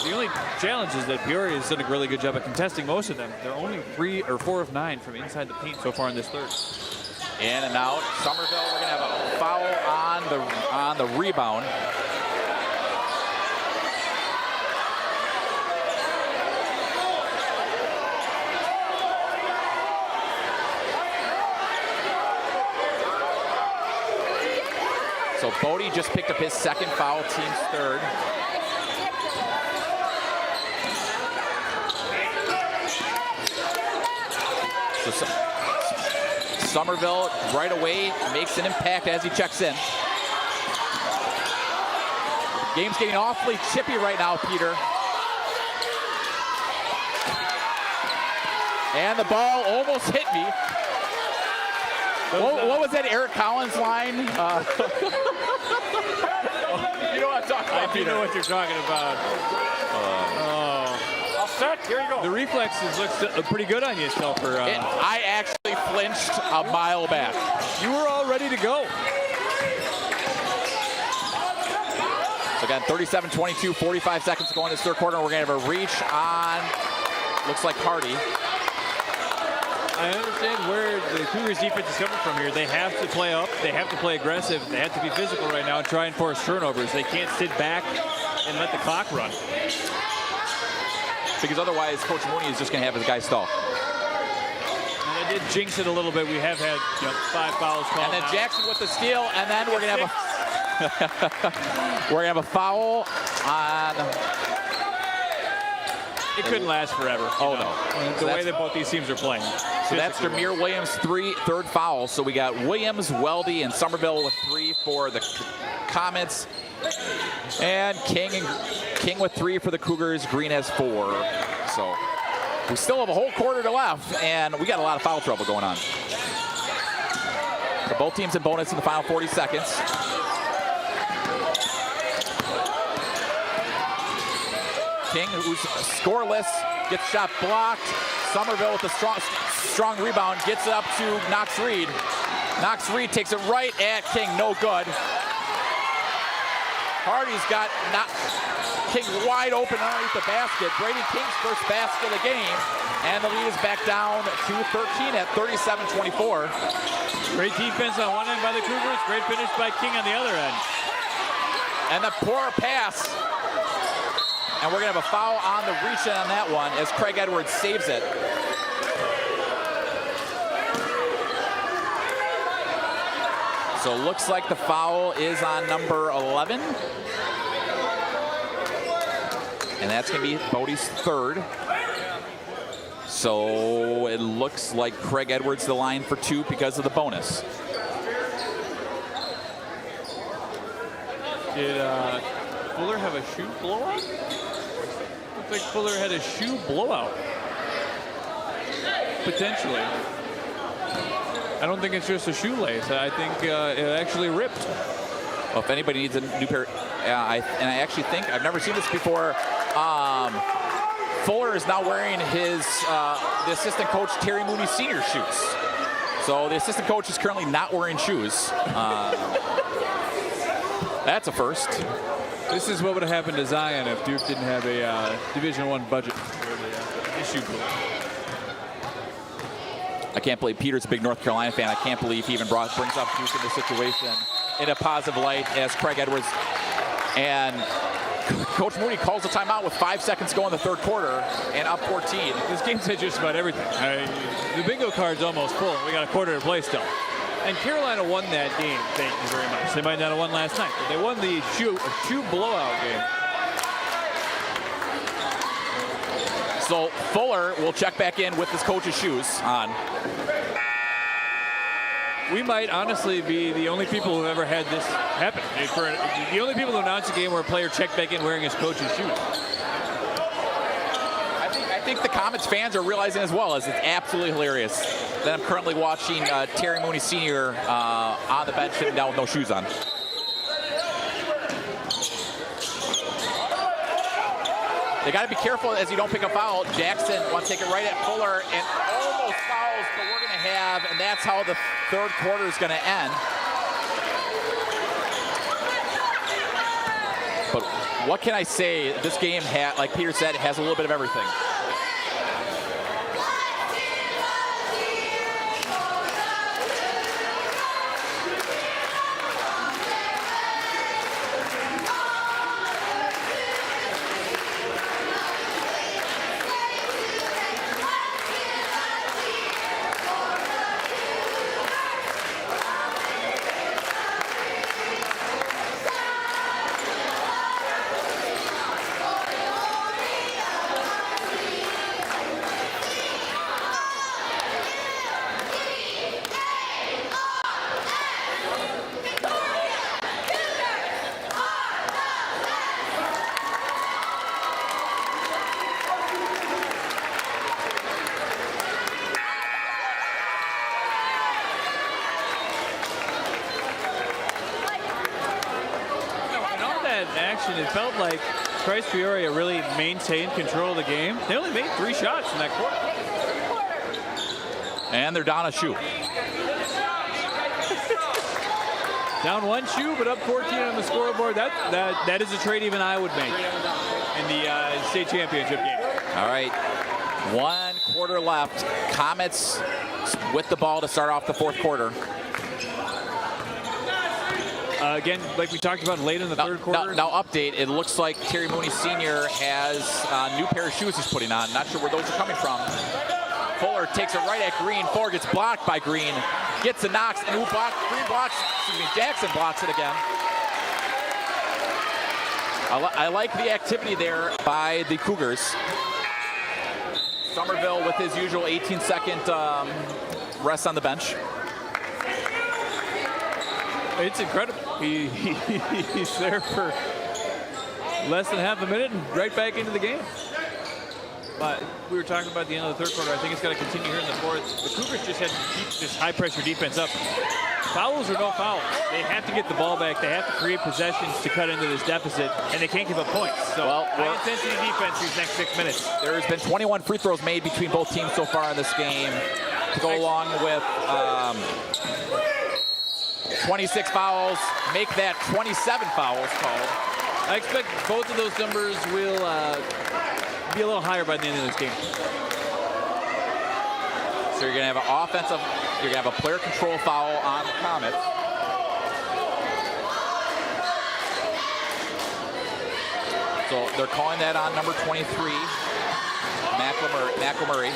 The only challenge is that Peoria has done a really good job of contesting most of them. They're only 3 or 4 of 9 from inside the paint so far in this third. In and out. Somerville, we're going to have a foul on the rebound. So Bodie just picked up his 2nd foul, team's 3rd. So Somerville right away makes an impact as he checks in. Game's getting awfully chippy right now, Peter. And the ball almost hit me. What was that Eric Collins line? you know what I'm talking about, I do know what you're talking about. All set. Here you go. The reflexes looks pretty good on you, Stelfer. I actually flinched a mile back. You were all ready to go. So again, 37-22, 45 seconds to go in this third quarter. We're going to have a reach on, looks like Hardy. I understand where the Cougars defense is coming from here. They have to play up. They have to play aggressive. They have to be physical right now and try and force turnovers. They can't sit back and let the clock run. Because otherwise, Coach Mooney is just going to have his guys stall. And they did jinx it a little bit. We have had 5 fouls called. And then now. Jackson with the steal, and then we're going to have we're going to have a foul on. It couldn't last forever. Oh, no. The way that both these teams are playing. So that's Jameer Williams' third foul. So we got Williams, Weldy, and Somerville with 3 for the Comets. And King with 3 for the Cougars. Green has 4. So we still have a whole quarter to left, and we got a lot of foul trouble going on. So both teams in bonus in the final 40 seconds. King, who's scoreless, gets shot blocked. Somerville with a strong rebound, gets it up to Knox Reed. Knox Reed takes it right at King, no good. Hardy's got King wide open underneath the basket. Brady King's first basket of the game, and the lead is back down to 13 at 37-24. Great defense on one end by the Cougars, great finish by King on the other end. And the poor pass. And we're going to have a foul on the reach in on that one as Craig Edwards saves it. So it looks like the foul is on number 11. And that's going to be Bodie's third. So it looks like Craig Edwards the line for 2 because of the bonus. Did Fuller have a shoe blowout? Looks like Fuller had a shoe blowout. Potentially. I don't think it's just a shoelace. I think it actually ripped. Well, if anybody needs a new pair, I actually think, I've never seen this before, Fuller is now wearing his, the assistant coach Terry Mooney Sr. shoes. So the assistant coach is currently not wearing shoes. That's a first. This is what would have happened to Zion if Duke didn't have a Division I budget for the issue. I can't believe Peter's a big North Carolina fan. I can't believe he even brings up Duke in this situation in a positive light as Craig Edwards and Coach Mooney calls a timeout with 5 seconds to go in the third quarter and up 14. This game said just about everything. The bingo card's almost full. We got a quarter to play still. And Carolina won that game, thank you very much. They might not have won last night, but they won the shoe blowout game. So Fuller will check back in with his coach's shoes on. We might honestly be the only people who've ever had this happen. The only people who announce a game where a player checked back in wearing his coach's shoes. I think the Comets fans are realizing as well as it's absolutely hilarious that I'm currently watching Terry Mooney Sr. On the bench sitting down with no shoes on. They got to be careful as you don't pick a foul. Jackson wants to take it right at Fuller and almost fouls, but we're going to have, and that's how the third quarter is going to end. But what can I say? This game, like Peter said, has a little bit of everything. possession, it felt like Christ Peoria really maintained control of the game. They only made 3 shots in that quarter. And they're down a shoe. Down 1 shoe, but up 14 on the scoreboard. That is a trade even I would make in the state championship game. All right, 1 quarter left. Comets with the ball to start off the 4th quarter. Again, like we talked about late in the 3rd quarter. Now update, it looks like Terry Mooney Sr. has a new pair of shoes he's putting on. Not sure where those are coming from. Fuller takes it right at Green. Fuller gets blocked by Green. Gets a knocks, and Green blocks, Jackson blocks it again. I like the activity there by the Cougars. Somerville with his usual 18-second rest on the bench. It's incredible. He's there for less than half a minute and right back into the game. But we were talking about the end of the 3rd quarter. I think it's going to continue here in the 4th. The Cougars just had to keep this high-pressure defense up. Fouls or no fouls, they have to get the ball back. They have to create possessions to cut into this deficit, and they can't give up points. So high-intensity defense these next 6 minutes. There has been 21 free throws made between both teams so far in this game, to go along with 26 fouls, make that 27 fouls called. I expect both of those numbers will be a little higher by the end of this game. So you're going to have an offensive, you're going to have a player control foul on the Comets. So they're calling that on number 23, McLemurray.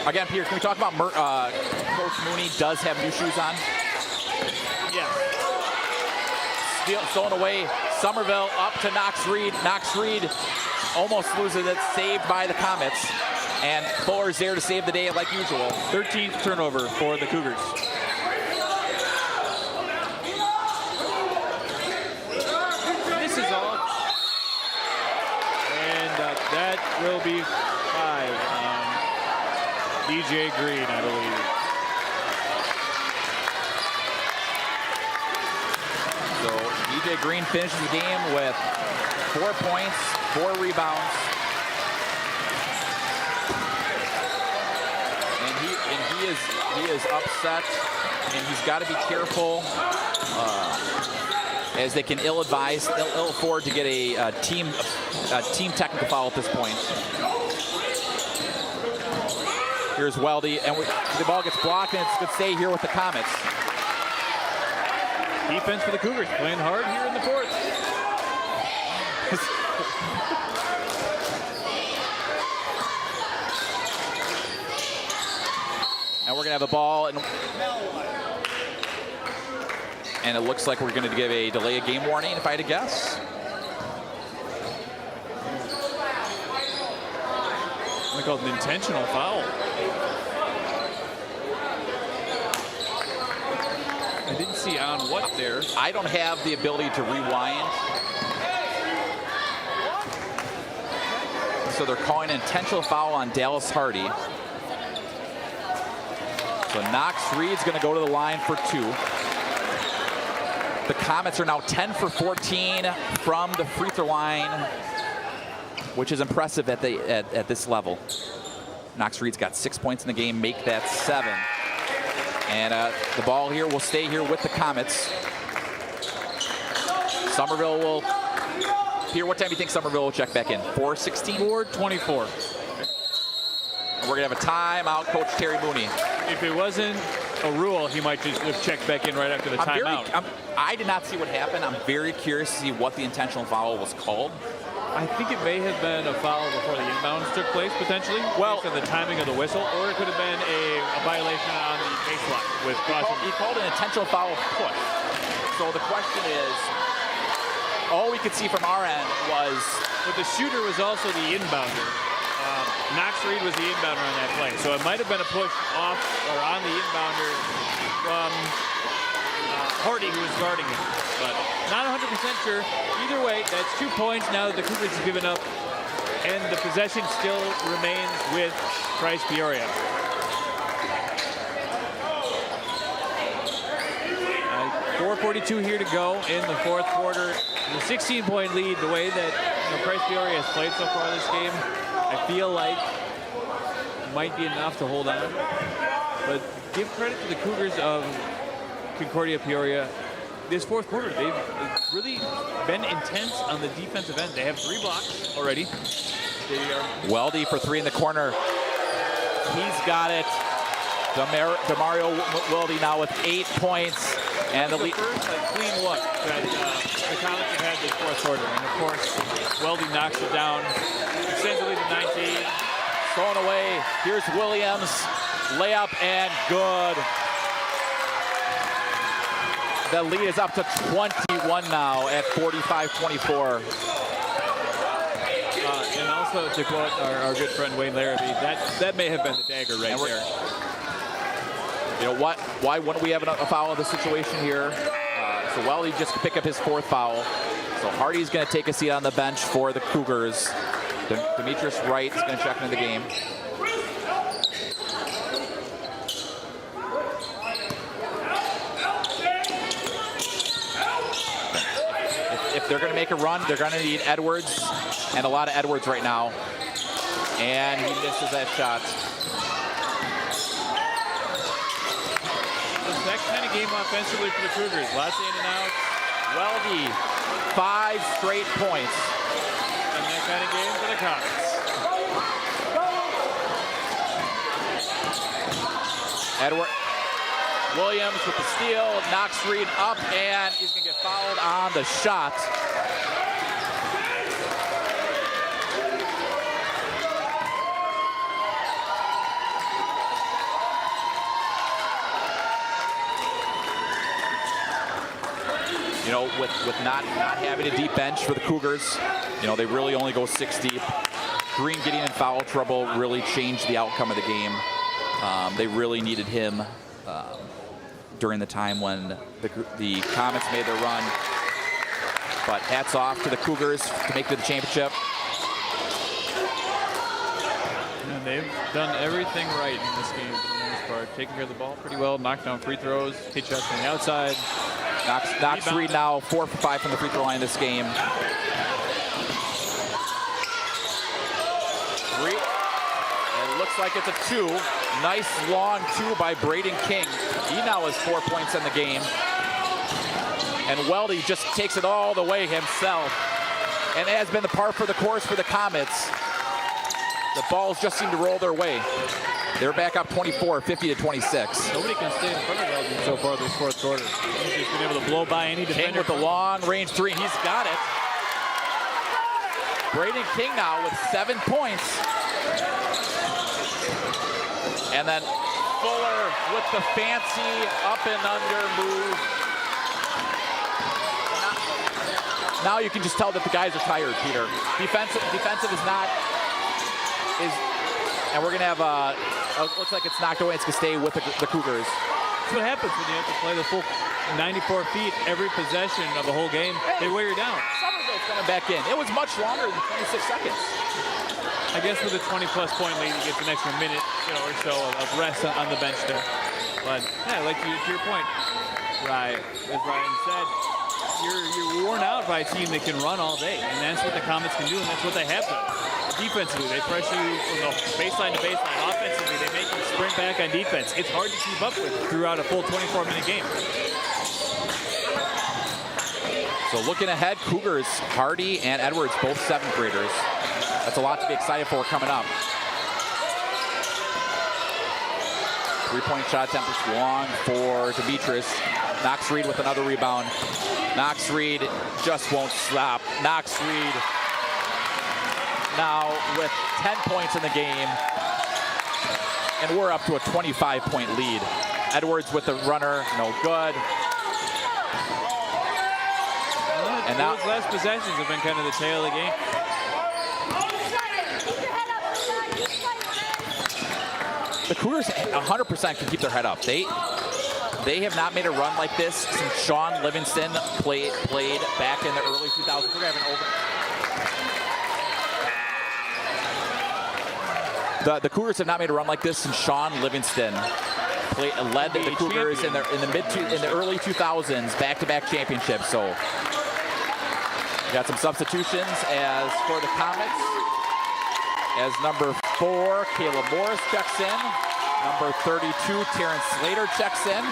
Again, Peter, can we talk about Coach Mooney does have new shoes on? Yeah. Stolen away. Somerville up to Knox Reed. Knox Reed almost loses it, saved by the Comets. And Fuller's there to save the day like usual. 13th turnover for the Cougars. This is all. And that will be 5 on DJ Green, I believe. So DJ Green finishes the game with 4 points, 4 rebounds. He is upset, and he's got to be careful as they can ill afford to get a team technical foul at this point. Here's Weldy, and the ball gets blocked, and it's going to stay here with the Comets. Defense for the Cougars, playing hard here in the 4th. And we're going to have the ball, and it looks like we're going to give a delay of game warning, if I had to guess. We call it an intentional foul. I didn't see on what there. I don't have the ability to rewind. So they're calling an intentional foul on Dallas Hardy. So Knox Reed's going to go to the line for 2. The Comets are now 10 for 14 from the free throw line, which is impressive at this level. Knox Reed's got 6 points in the game, make that 7. And the ball here will stay here with the Comets. Somerville will. Peter, what time do you think Somerville will check back in? 4:16? 4:24. We're going to have a timeout, Coach Terry Mooney. If it wasn't a rule, he might just have checked back in right after the timeout. I did not see what happened. I'm very curious to see what the intentional foul was called. I think it may have been a foul before the inbounds took place, potentially, based on the timing of the whistle, or it could have been a violation on the baseline with crossing. He called an intentional foul push. So the question is, all we could see from our end was... But the shooter was also the inbounder. Knox Reed was the inbounder on that play. So it might have been a push off or on the inbounder from Hardy, who was guarding him. But not 100% sure. Either way, that's 2 points now that the Cougars have given up. And the possession still remains with Christ Peoria. 4:42 here to go in the fourth quarter. The 16-point lead, the way that Price Peoria has played so far this game, I feel like might be enough to hold on. But give credit to the Cougars of Concordia Peoria. This fourth quarter, they've really been intense on the defensive end. They have 3 blocks already. Weldy for 3 in the corner. He's got it. Demario Weldy now with 8 points. And the first clean look that the Comets have had this fourth quarter. And of course, Weldy knocks it down. Extends the lead to 19. Thrown away. Here's Williams. Layup and good. The lead is up to 21 now at 45-24. And also to quote our good friend Wayne Larrabee, that may have been the dagger right there. You know what? Why wouldn't we have a foul in this situation here? So Weldy just pick up his 4th foul. So Hardy's going to take a seat on the bench for the Cougars. Demetrius Wright is going to check into the game. If they're going to make a run, they're going to need Edwards, and a lot of Edwards right now. And he misses that shot. That kind of game offensively for the Cougars. Lots of in and out. Weldy, 5 straight points. And that kind of game for the Comets. Edward Williams with the steal, knocks Reed up, and he's going to get fouled on the shot. You know, with not having a deep bench for the Cougars, you know, they really only go 6 deep. Green getting in foul trouble really changed the outcome of the game. They really needed him during the time when the Comets made their run. But hats off to the Cougars to make it to the championship. And they've done everything right in this game for the most part. Taking care of the ball pretty well, knocked down free throws, hit shots from the outside. Knox Reed now 4 for 5 from the free throw line this game. It looks like it's a 2. Nice long 2 by Braden King. He now has 4 points in the game. And Weldy just takes it all the way himself. And it has been the par for the course for the Comets. The balls just seem to roll their way. They're back up 24, 50-26. Nobody can stay in front of Weldy so far this fourth quarter. He's just been able to blow by any defender. King with the long range 3. He's got it. Braden King now with 7 points. And then Fuller with the fancy up and under move. Now you can just tell that the guys are tired, Peter. Defensive is not, and we're going to have, looks like it's knocked away. It's going to stay with the Cougars. That's what happens when you have to play the full 94 feet every possession of the whole game. They wear you down. Somerville's coming back in. It was much longer than 26 seconds. I guess with a 20-plus point lead, you get an extra minute, or so of rest on the bench there. But yeah, like to your point, right? As Ryan said, you're worn out by a team that can run all day, and that's what the Comets can do, and that's what they have done. Defensively, they pressure you from the baseline to baseline. Offensively, they make you sprint back on defense. It's hard to keep up with throughout a full 24-minute game. So looking ahead, Cougars, Hardy and Edwards, both 7th graders. That's a lot to be excited for coming up. 3-point shot attempt is long for Demetrius. Knox Reed with another rebound. Knox Reed just won't stop. Knox Reed now with 10 points in the game. And we're up to a 25-point lead. Edwards with the runner, no good. And now those last possessions have been kind of the tail of the game. The Cougars 100% can keep their head up. They have not made a run like this since Sean Livingston played back in the early 2000s. We're gonna have an over. The Cougars have not made a run like this since Sean Livingston led the Cougars in the early 2000s, back-to-back championships. So we got some substitutions as for the Comets. As number 4, Caleb Morris checks in. Number 32, Terrence Slater checks in.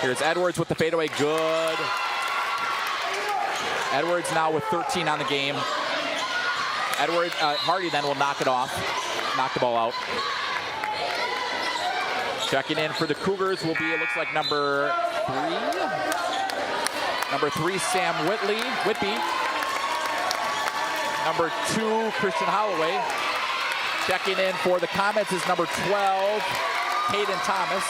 Here's Edwards with the fadeaway, good. Edwards now with 13 on the game. Edwards, Hardy then will knock it off, knock the ball out. Checking in for the Cougars will be, it looks like number 3. Number 3, Sam Whitby. Number 2, Christian Holloway. Checking in for the Comets is number 12, Caden Thomas.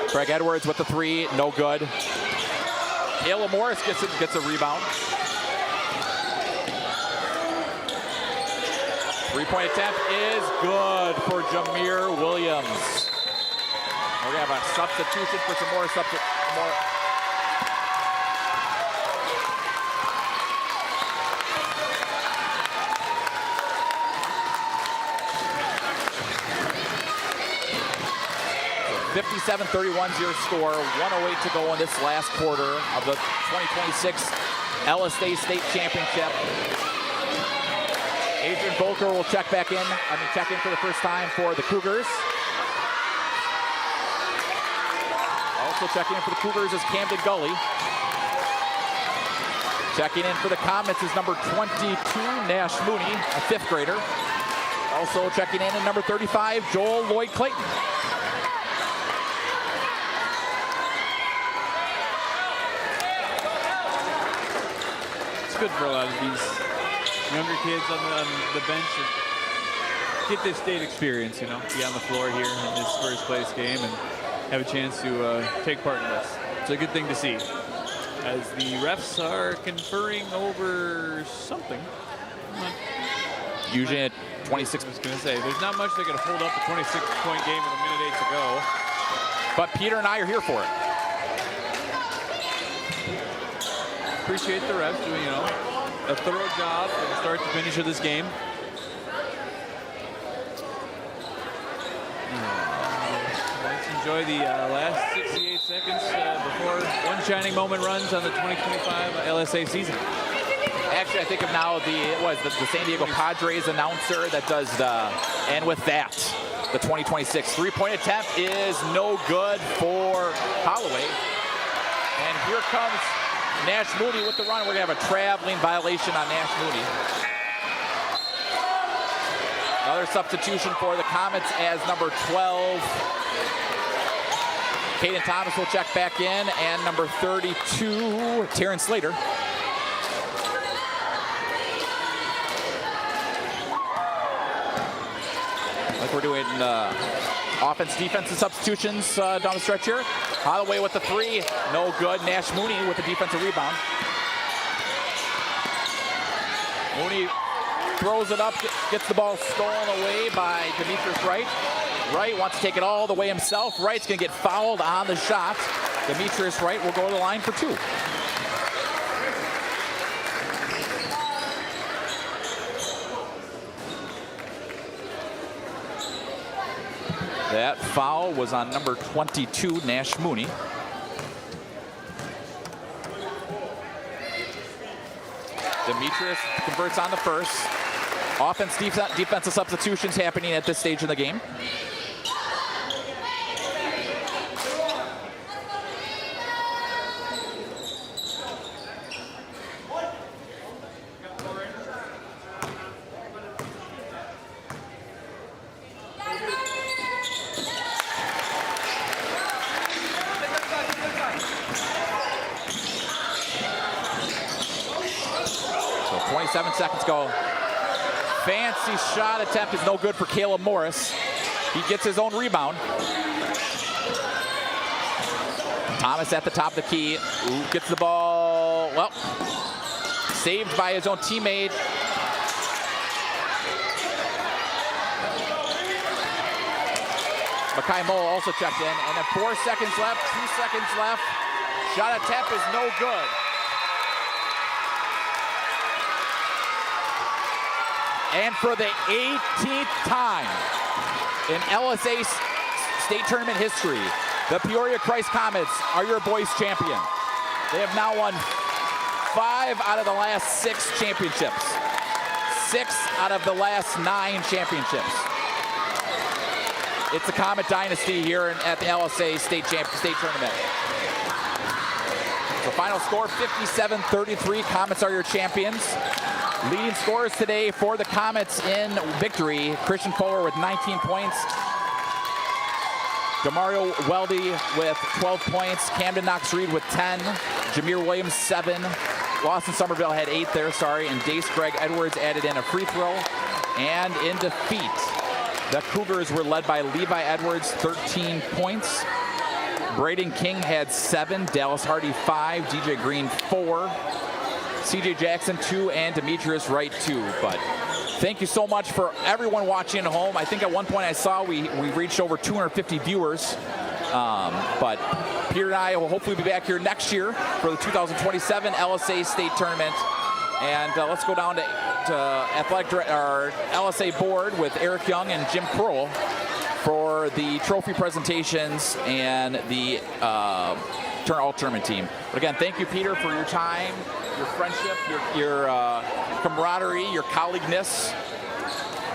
Craig Edwards with the 3, no good. Caleb Morris gets a rebound. 3-point attempt is good for Jameer Williams. We're gonna have a substitution for some more So 57-31 your score. 1:08 to go in this last quarter of the 2026 LSA State Championship. Adrian Volker will check in for the first time for the Cougars. Also checking in for the Cougars is Camden Gully. Checking in for the Comets is number 22, Nash Mooney, a 5th grader. Also checking in number 35, Joel Lloyd Clayton. It's good for a lot of these younger kids on the bench and get this state experience, you know, be on the floor here in this first place game and have a chance to take part in this. It's a good thing to see as the refs are conferring over something. Usually at 26. I was going to say, there's not much that can hold up a 26-point game with a minute 8 to go. But Peter and I are here for it. Appreciate the refs doing, you know, a thorough job from the start to finish of this game. Let's enjoy the last 68 seconds before one shining moment runs on the 2025 LSA season. Actually, I think of now the San Diego Padres announcer that does the, and with that, the 2026 3-point attempt is no good for Holloway. And here comes Nash Mooney with the run. We're going to have a traveling violation on Nash Mooney. Another substitution for the Comets as number 12. Caden Thomas will check back in, and number 32, Terrence Slater. Like we're doing offense, defensive substitutions down the stretch here. Holloway with the 3, no good. Nash Mooney with the defensive rebound. Mooney throws it up, gets the ball stolen away by Demetrius Wright. Wright wants to take it all the way himself. Wright's going to get fouled on the shot. Demetrius Wright will go to the line for 2. That foul was on number 22, Nash Mooney. Demetrius converts on the first. Offense, defensive substitutions happening at this stage in the game. So 27 seconds go. Fancy shot attempt is no good for Caleb Morris. He gets his own rebound. Thomas at the top of the key. Gets the ball, well, saved by his own teammate. Makai Moe also checked in. And then 4 seconds left, 2 seconds left. Shot attempt is no good. And for the 18th time in LSA state tournament history, the Peoria Christ Comets are your boys champion. They have now won 5 out of the last 6 championships. 6 out of the last 9 championships. It's the Comet dynasty here at the LSA state tournament. So final score 57-33. Comets are your champions. Leading scorers today for the Comets in victory: Christian Fuller with 19 points. Demario Weldy with 12 points. Camden Knox-Reed with 10. Jameer Williams, 7. Lawson Somerville had 8 there, sorry. And Dace Greg Edwards added in a free throw. And in defeat, the Cougars were led by Levi Edwards, 13 points. Braden King had 7. Dallas Hardy, 5. DJ Green, 4. CJ Jackson, 2. And Demetrius Wright, 2. But thank you so much for everyone watching at home. I think at one point I saw we reached over 250 viewers. But Peter and I will hopefully be back here next year for the 2027 LSA State Tournament. And let's go down to athletic our LSA board with Eric Young and Jim Kroll for the trophy presentations and the all-tournament team. But again, thank you, Peter, for your time, your friendship, your camaraderie, your colleagueness.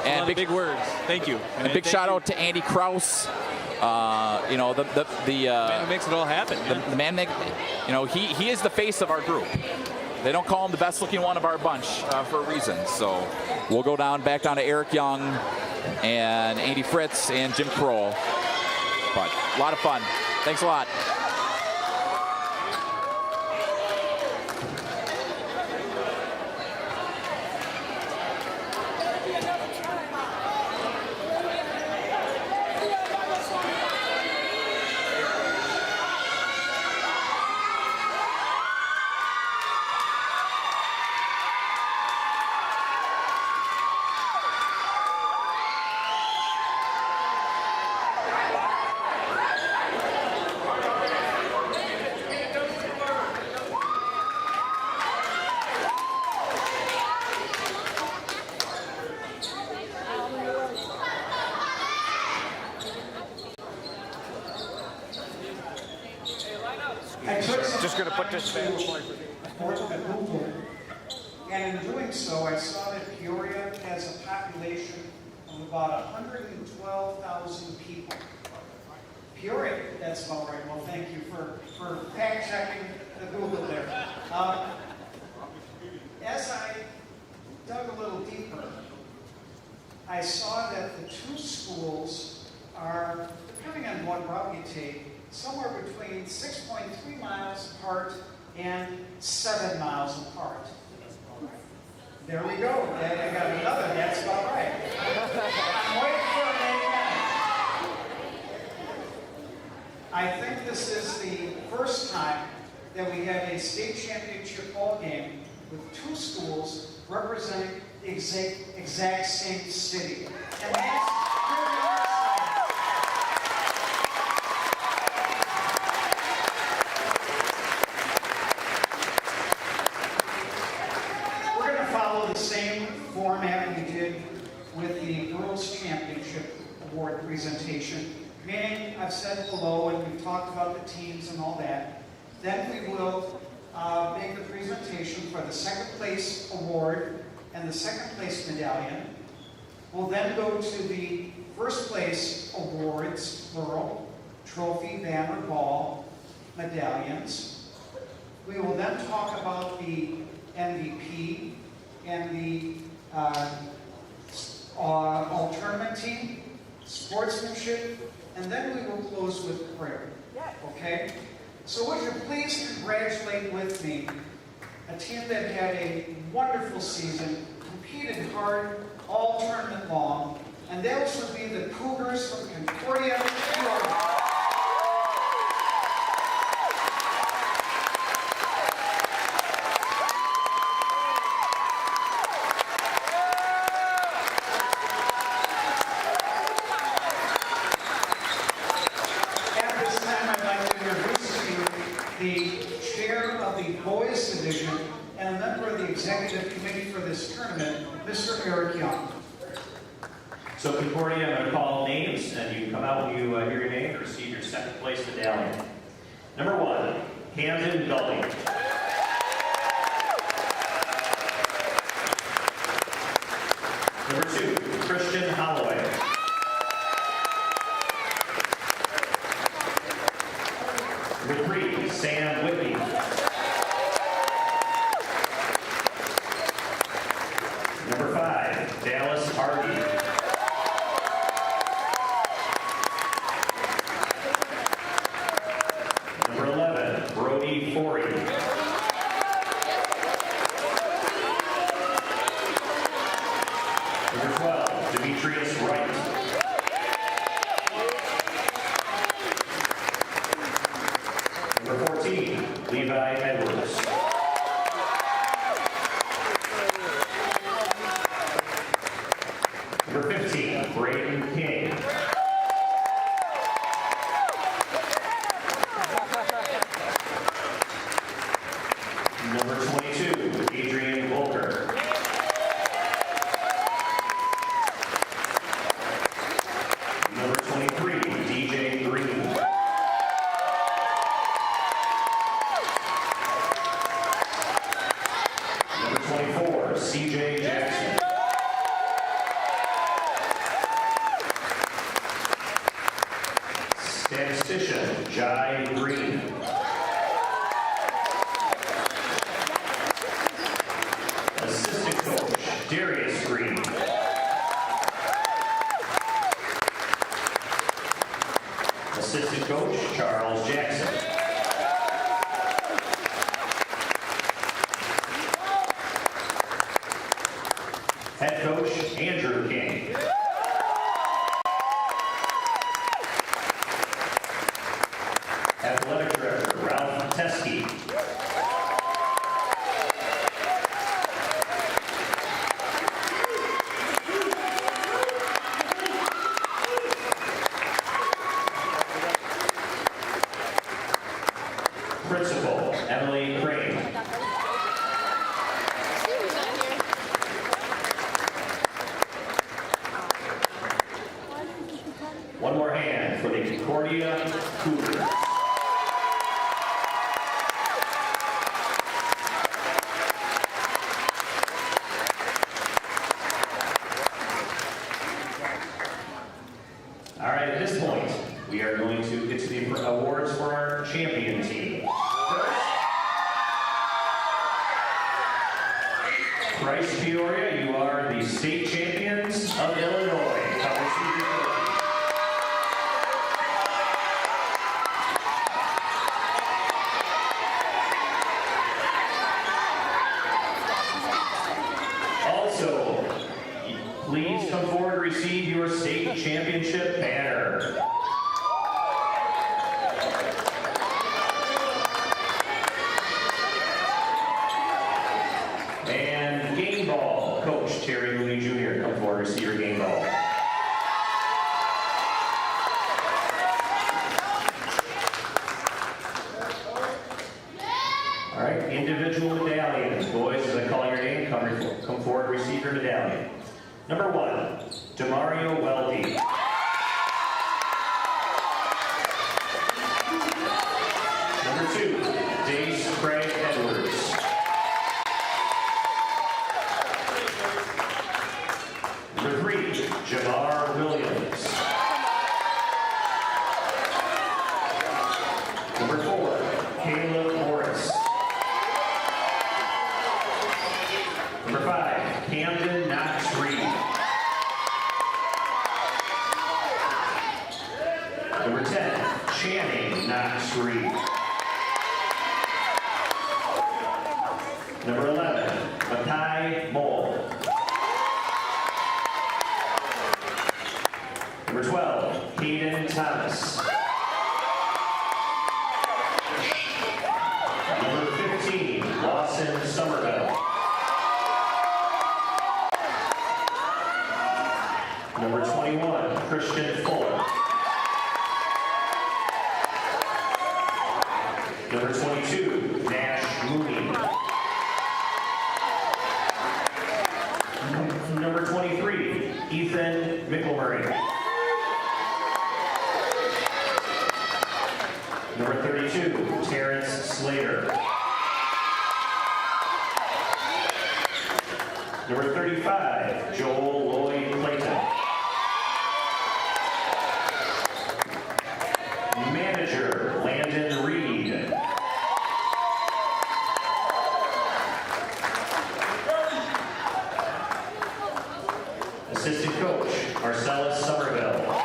And big words. Thank you. And a big shout out to Andy Kraus. You know, the man who makes it all happen. The man he is the face of our group. They don't call him the best looking one of our bunch for a reason. So we'll go back down to Eric Young and Andy Fritz and Jim Kroll. But a lot of fun. Thanks a lot. Just going to put this back. And in doing so, I saw that Peoria has a population of about 112,000 people. Peoria, that's about right. Well, thank you for fact-checking the Google there. As I dug a little deeper, I saw that the 2 schools are, depending on what route you take, somewhere between 6.3 miles apart and 7 miles apart. There we go. I got another. That's about right. I'm waiting for a amen. I think this is the first time that we have a state championship ball game with 2 schools representing the exact same city. And that's pretty exciting. Same format we did with the Girls Championship Award presentation, meaning I've said below and we've talked about the teams and all that. Then we will make the presentation for the second place award and the second place medallion. We'll then go to the first place awards, plural, trophy, banner, ball, medallions. We will then talk about the MVP and the all-tournament team, sportsmanship, and then we will close with prayer. Okay? So would you please congratulate with me a team that had a wonderful season, competed hard all tournament long, and those would be the Cougars from Concordia, Florida. executive committee for this tournament, Mr. Eric Young. So Concordia, I'm going to call names, and you can come out when you hear your name to receive your second place medallion. Number 1, Camden Gully. Number 2, Christian Holloway. Number 3, Sam Whitney. Number 5, Dallas Hardy. Number 11, Brody Forey. Number 12, Demetrius Wright. Number 14, Levi Edwards. Number 15, Braden King. Number 22, Adrian Volker. Number 23, DJ Green. Number 24, CJ Jackson. Statistician, Jai Green. Assistant coach, Darius Green. Assistant coach, Charles Jackson. Head coach, Andrew King. Athletic director, Ralph Teskey. Principal, Emily Crane. One more hand for the Concordia Cougars. All right, at this point, we are going to get to the awards for our champion team. First, Bryce Peoria, you are the state champions of Illinois. Come receive your trophy. Also, please come forward to receive your state championship banner. And game ball, Coach Terry Mooney Jr., come forward to receive your game ball. All right, individual medallions. Boys, as I call your name, come forward to receive your medallion. Number 1, Demario Weldy. Number 2, Dace Craig Edwards. Number 3, Jamar Williams. Number 4, Caleb Morris. Number 5, Camden Knox Reed. Number 10, Channing Knox Reed. Number 11, Makai Mole. Number 12, Hayden Thomas. Number 15, Lawson Somerville. Number 21, Christian Fuller. Number 22, Nash Mooney. Murray. Number 32, Terrence Slater. Number 35, Joel Lloyd Clayton. Manager, Landon Reed. Assistant coach, Marcellus Somerville.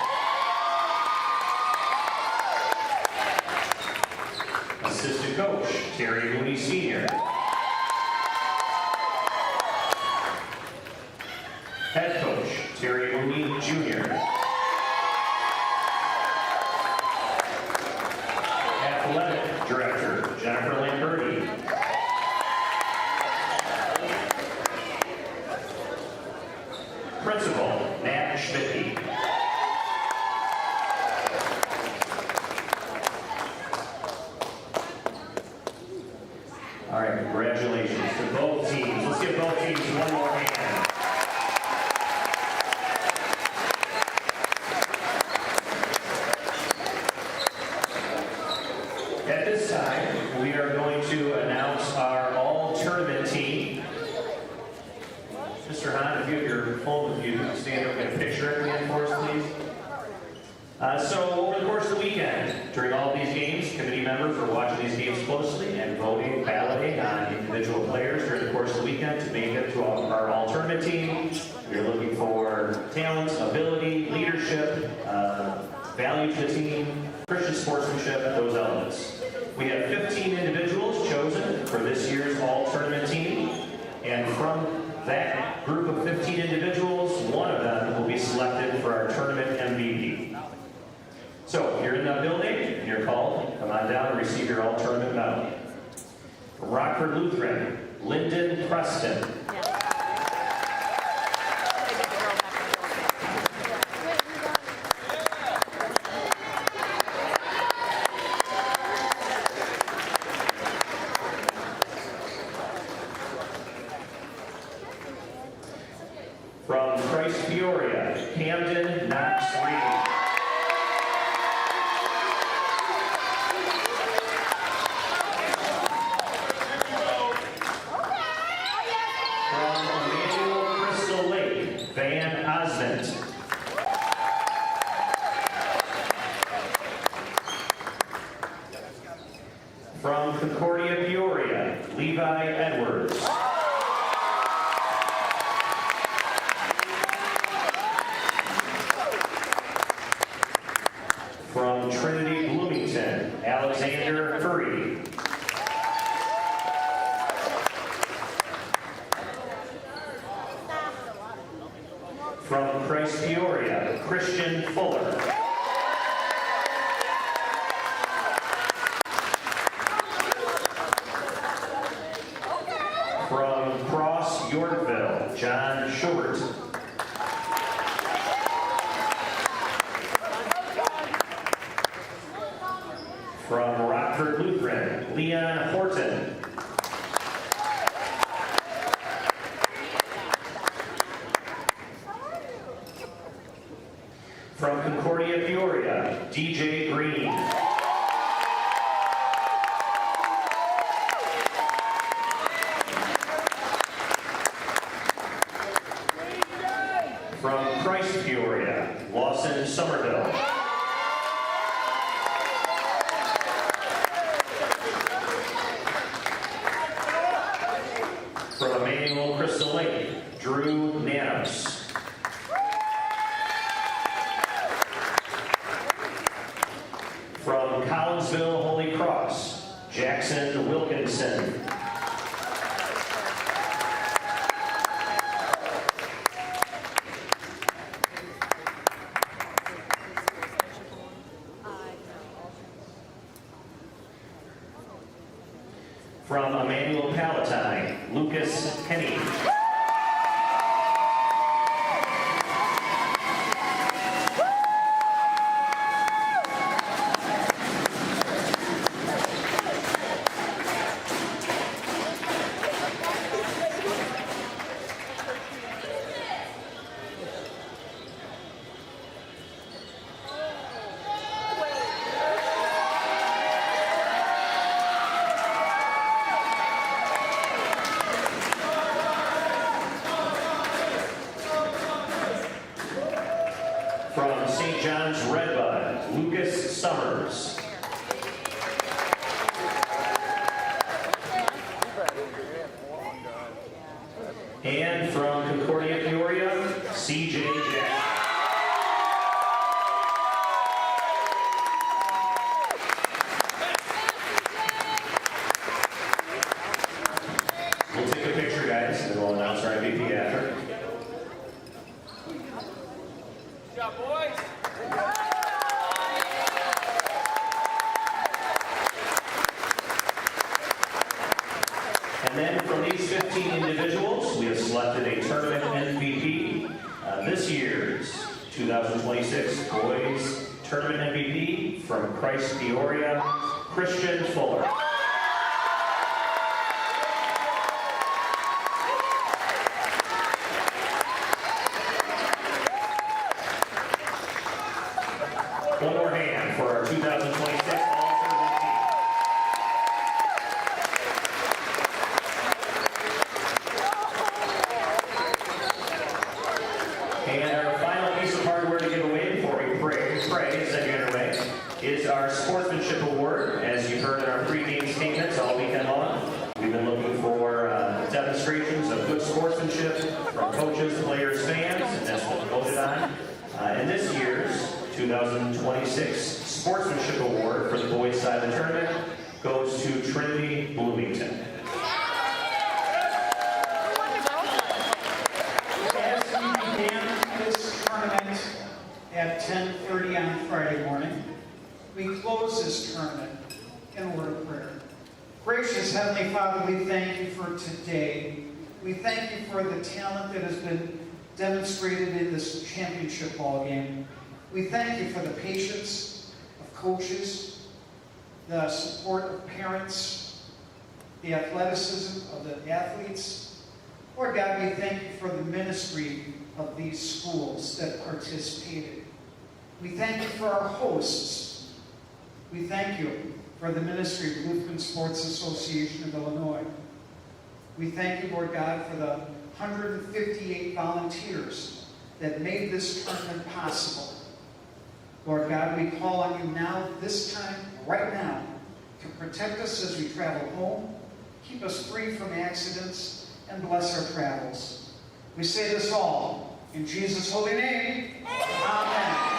Assistant coach, Terry Mooney Sr. Head coach, Terry Mooney Jr. Athletic director, Jennifer Lamberti. Principal, Matt Schmidtke. All right, congratulations to both teams. Let's give both teams one more hand. At this time, we are going to announce our all-tournament team. Mr. Hahn, if you have your phone with you, stand up and get a picture at the end for us, please. So over the course of the weekend, during all these games, committee members are watching these games closely and voting, balloting on individual players during the course of the weekend to make it to our all-tournament team. We're looking for talent, ability, leadership, value to the team, Christian sportsmanship, those elements. We have 15 individuals chosen for this year's all-tournament team, and from that group of 15 individuals, one of them will be selected for our tournament MVP. So if you're in that building and you're called, come on down and receive your all-tournament medal. From Rockford Lutheran, Lyndon Preston. From Christ Peoria, Camden Knox Reed. From Emmanuel Crystal Lake, Van Osment. From Concordia Peoria, Levi Edwards. From Trinity Bloomington, Alexander Curry. From Christ Peoria, Christian Fuller. From Cross Yorkville, John Short. From Rockford Lutheran, Leon Horton. From Concordia Peoria, DJ Green. From Christ Peoria, Lawson Somerville. From Emmanuel Crystal Lake, Drew Nanos. From Collinsville Holy Cross, Jackson Wilkinson. From Emmanuel Palatine, Lucas Kenny. John's Redbud, Lucas Summers. And from Concordia Peoria, CJ Jackson. We'll take a picture, guys, and we'll announce our MVP after. Good job, boys. And then from these 15 individuals, we have selected a tournament MVP. This year's 2026 Boys Tournament MVP from Christ Peoria, Christian Fuller. One more hand for our 2026 All-Tournament team. And our final piece of hardware to give away before we pray and send you underway is our Sportsmanship Award. As you heard in our pregame statements all weekend long, we've been looking for demonstrations of good sportsmanship from coaches, players, fans, and that's what we voted on. And this year's 2026 Sportsmanship Award for the boys' side of the tournament goes to Trinity Bloomington. As we began this tournament at 10:30 on Friday morning, we close this tournament in a word of prayer. Gracious Heavenly Father, we thank you for today. We thank you for the talent that has been demonstrated in this championship ball game. We thank you for the patience of coaches, the support of parents, the athleticism of the athletes. Lord God, we thank you for the ministry of these schools that participated. We thank you for our hosts. We thank you for the ministry of Lutheran Sports Association of Illinois. We thank you, Lord God, for the 158 volunteers that made this tournament possible. Lord God, we call on you now, this time, right now, to protect us as we travel home, keep us free from accidents, and bless our travels. We say this all in Jesus' holy name. Amen.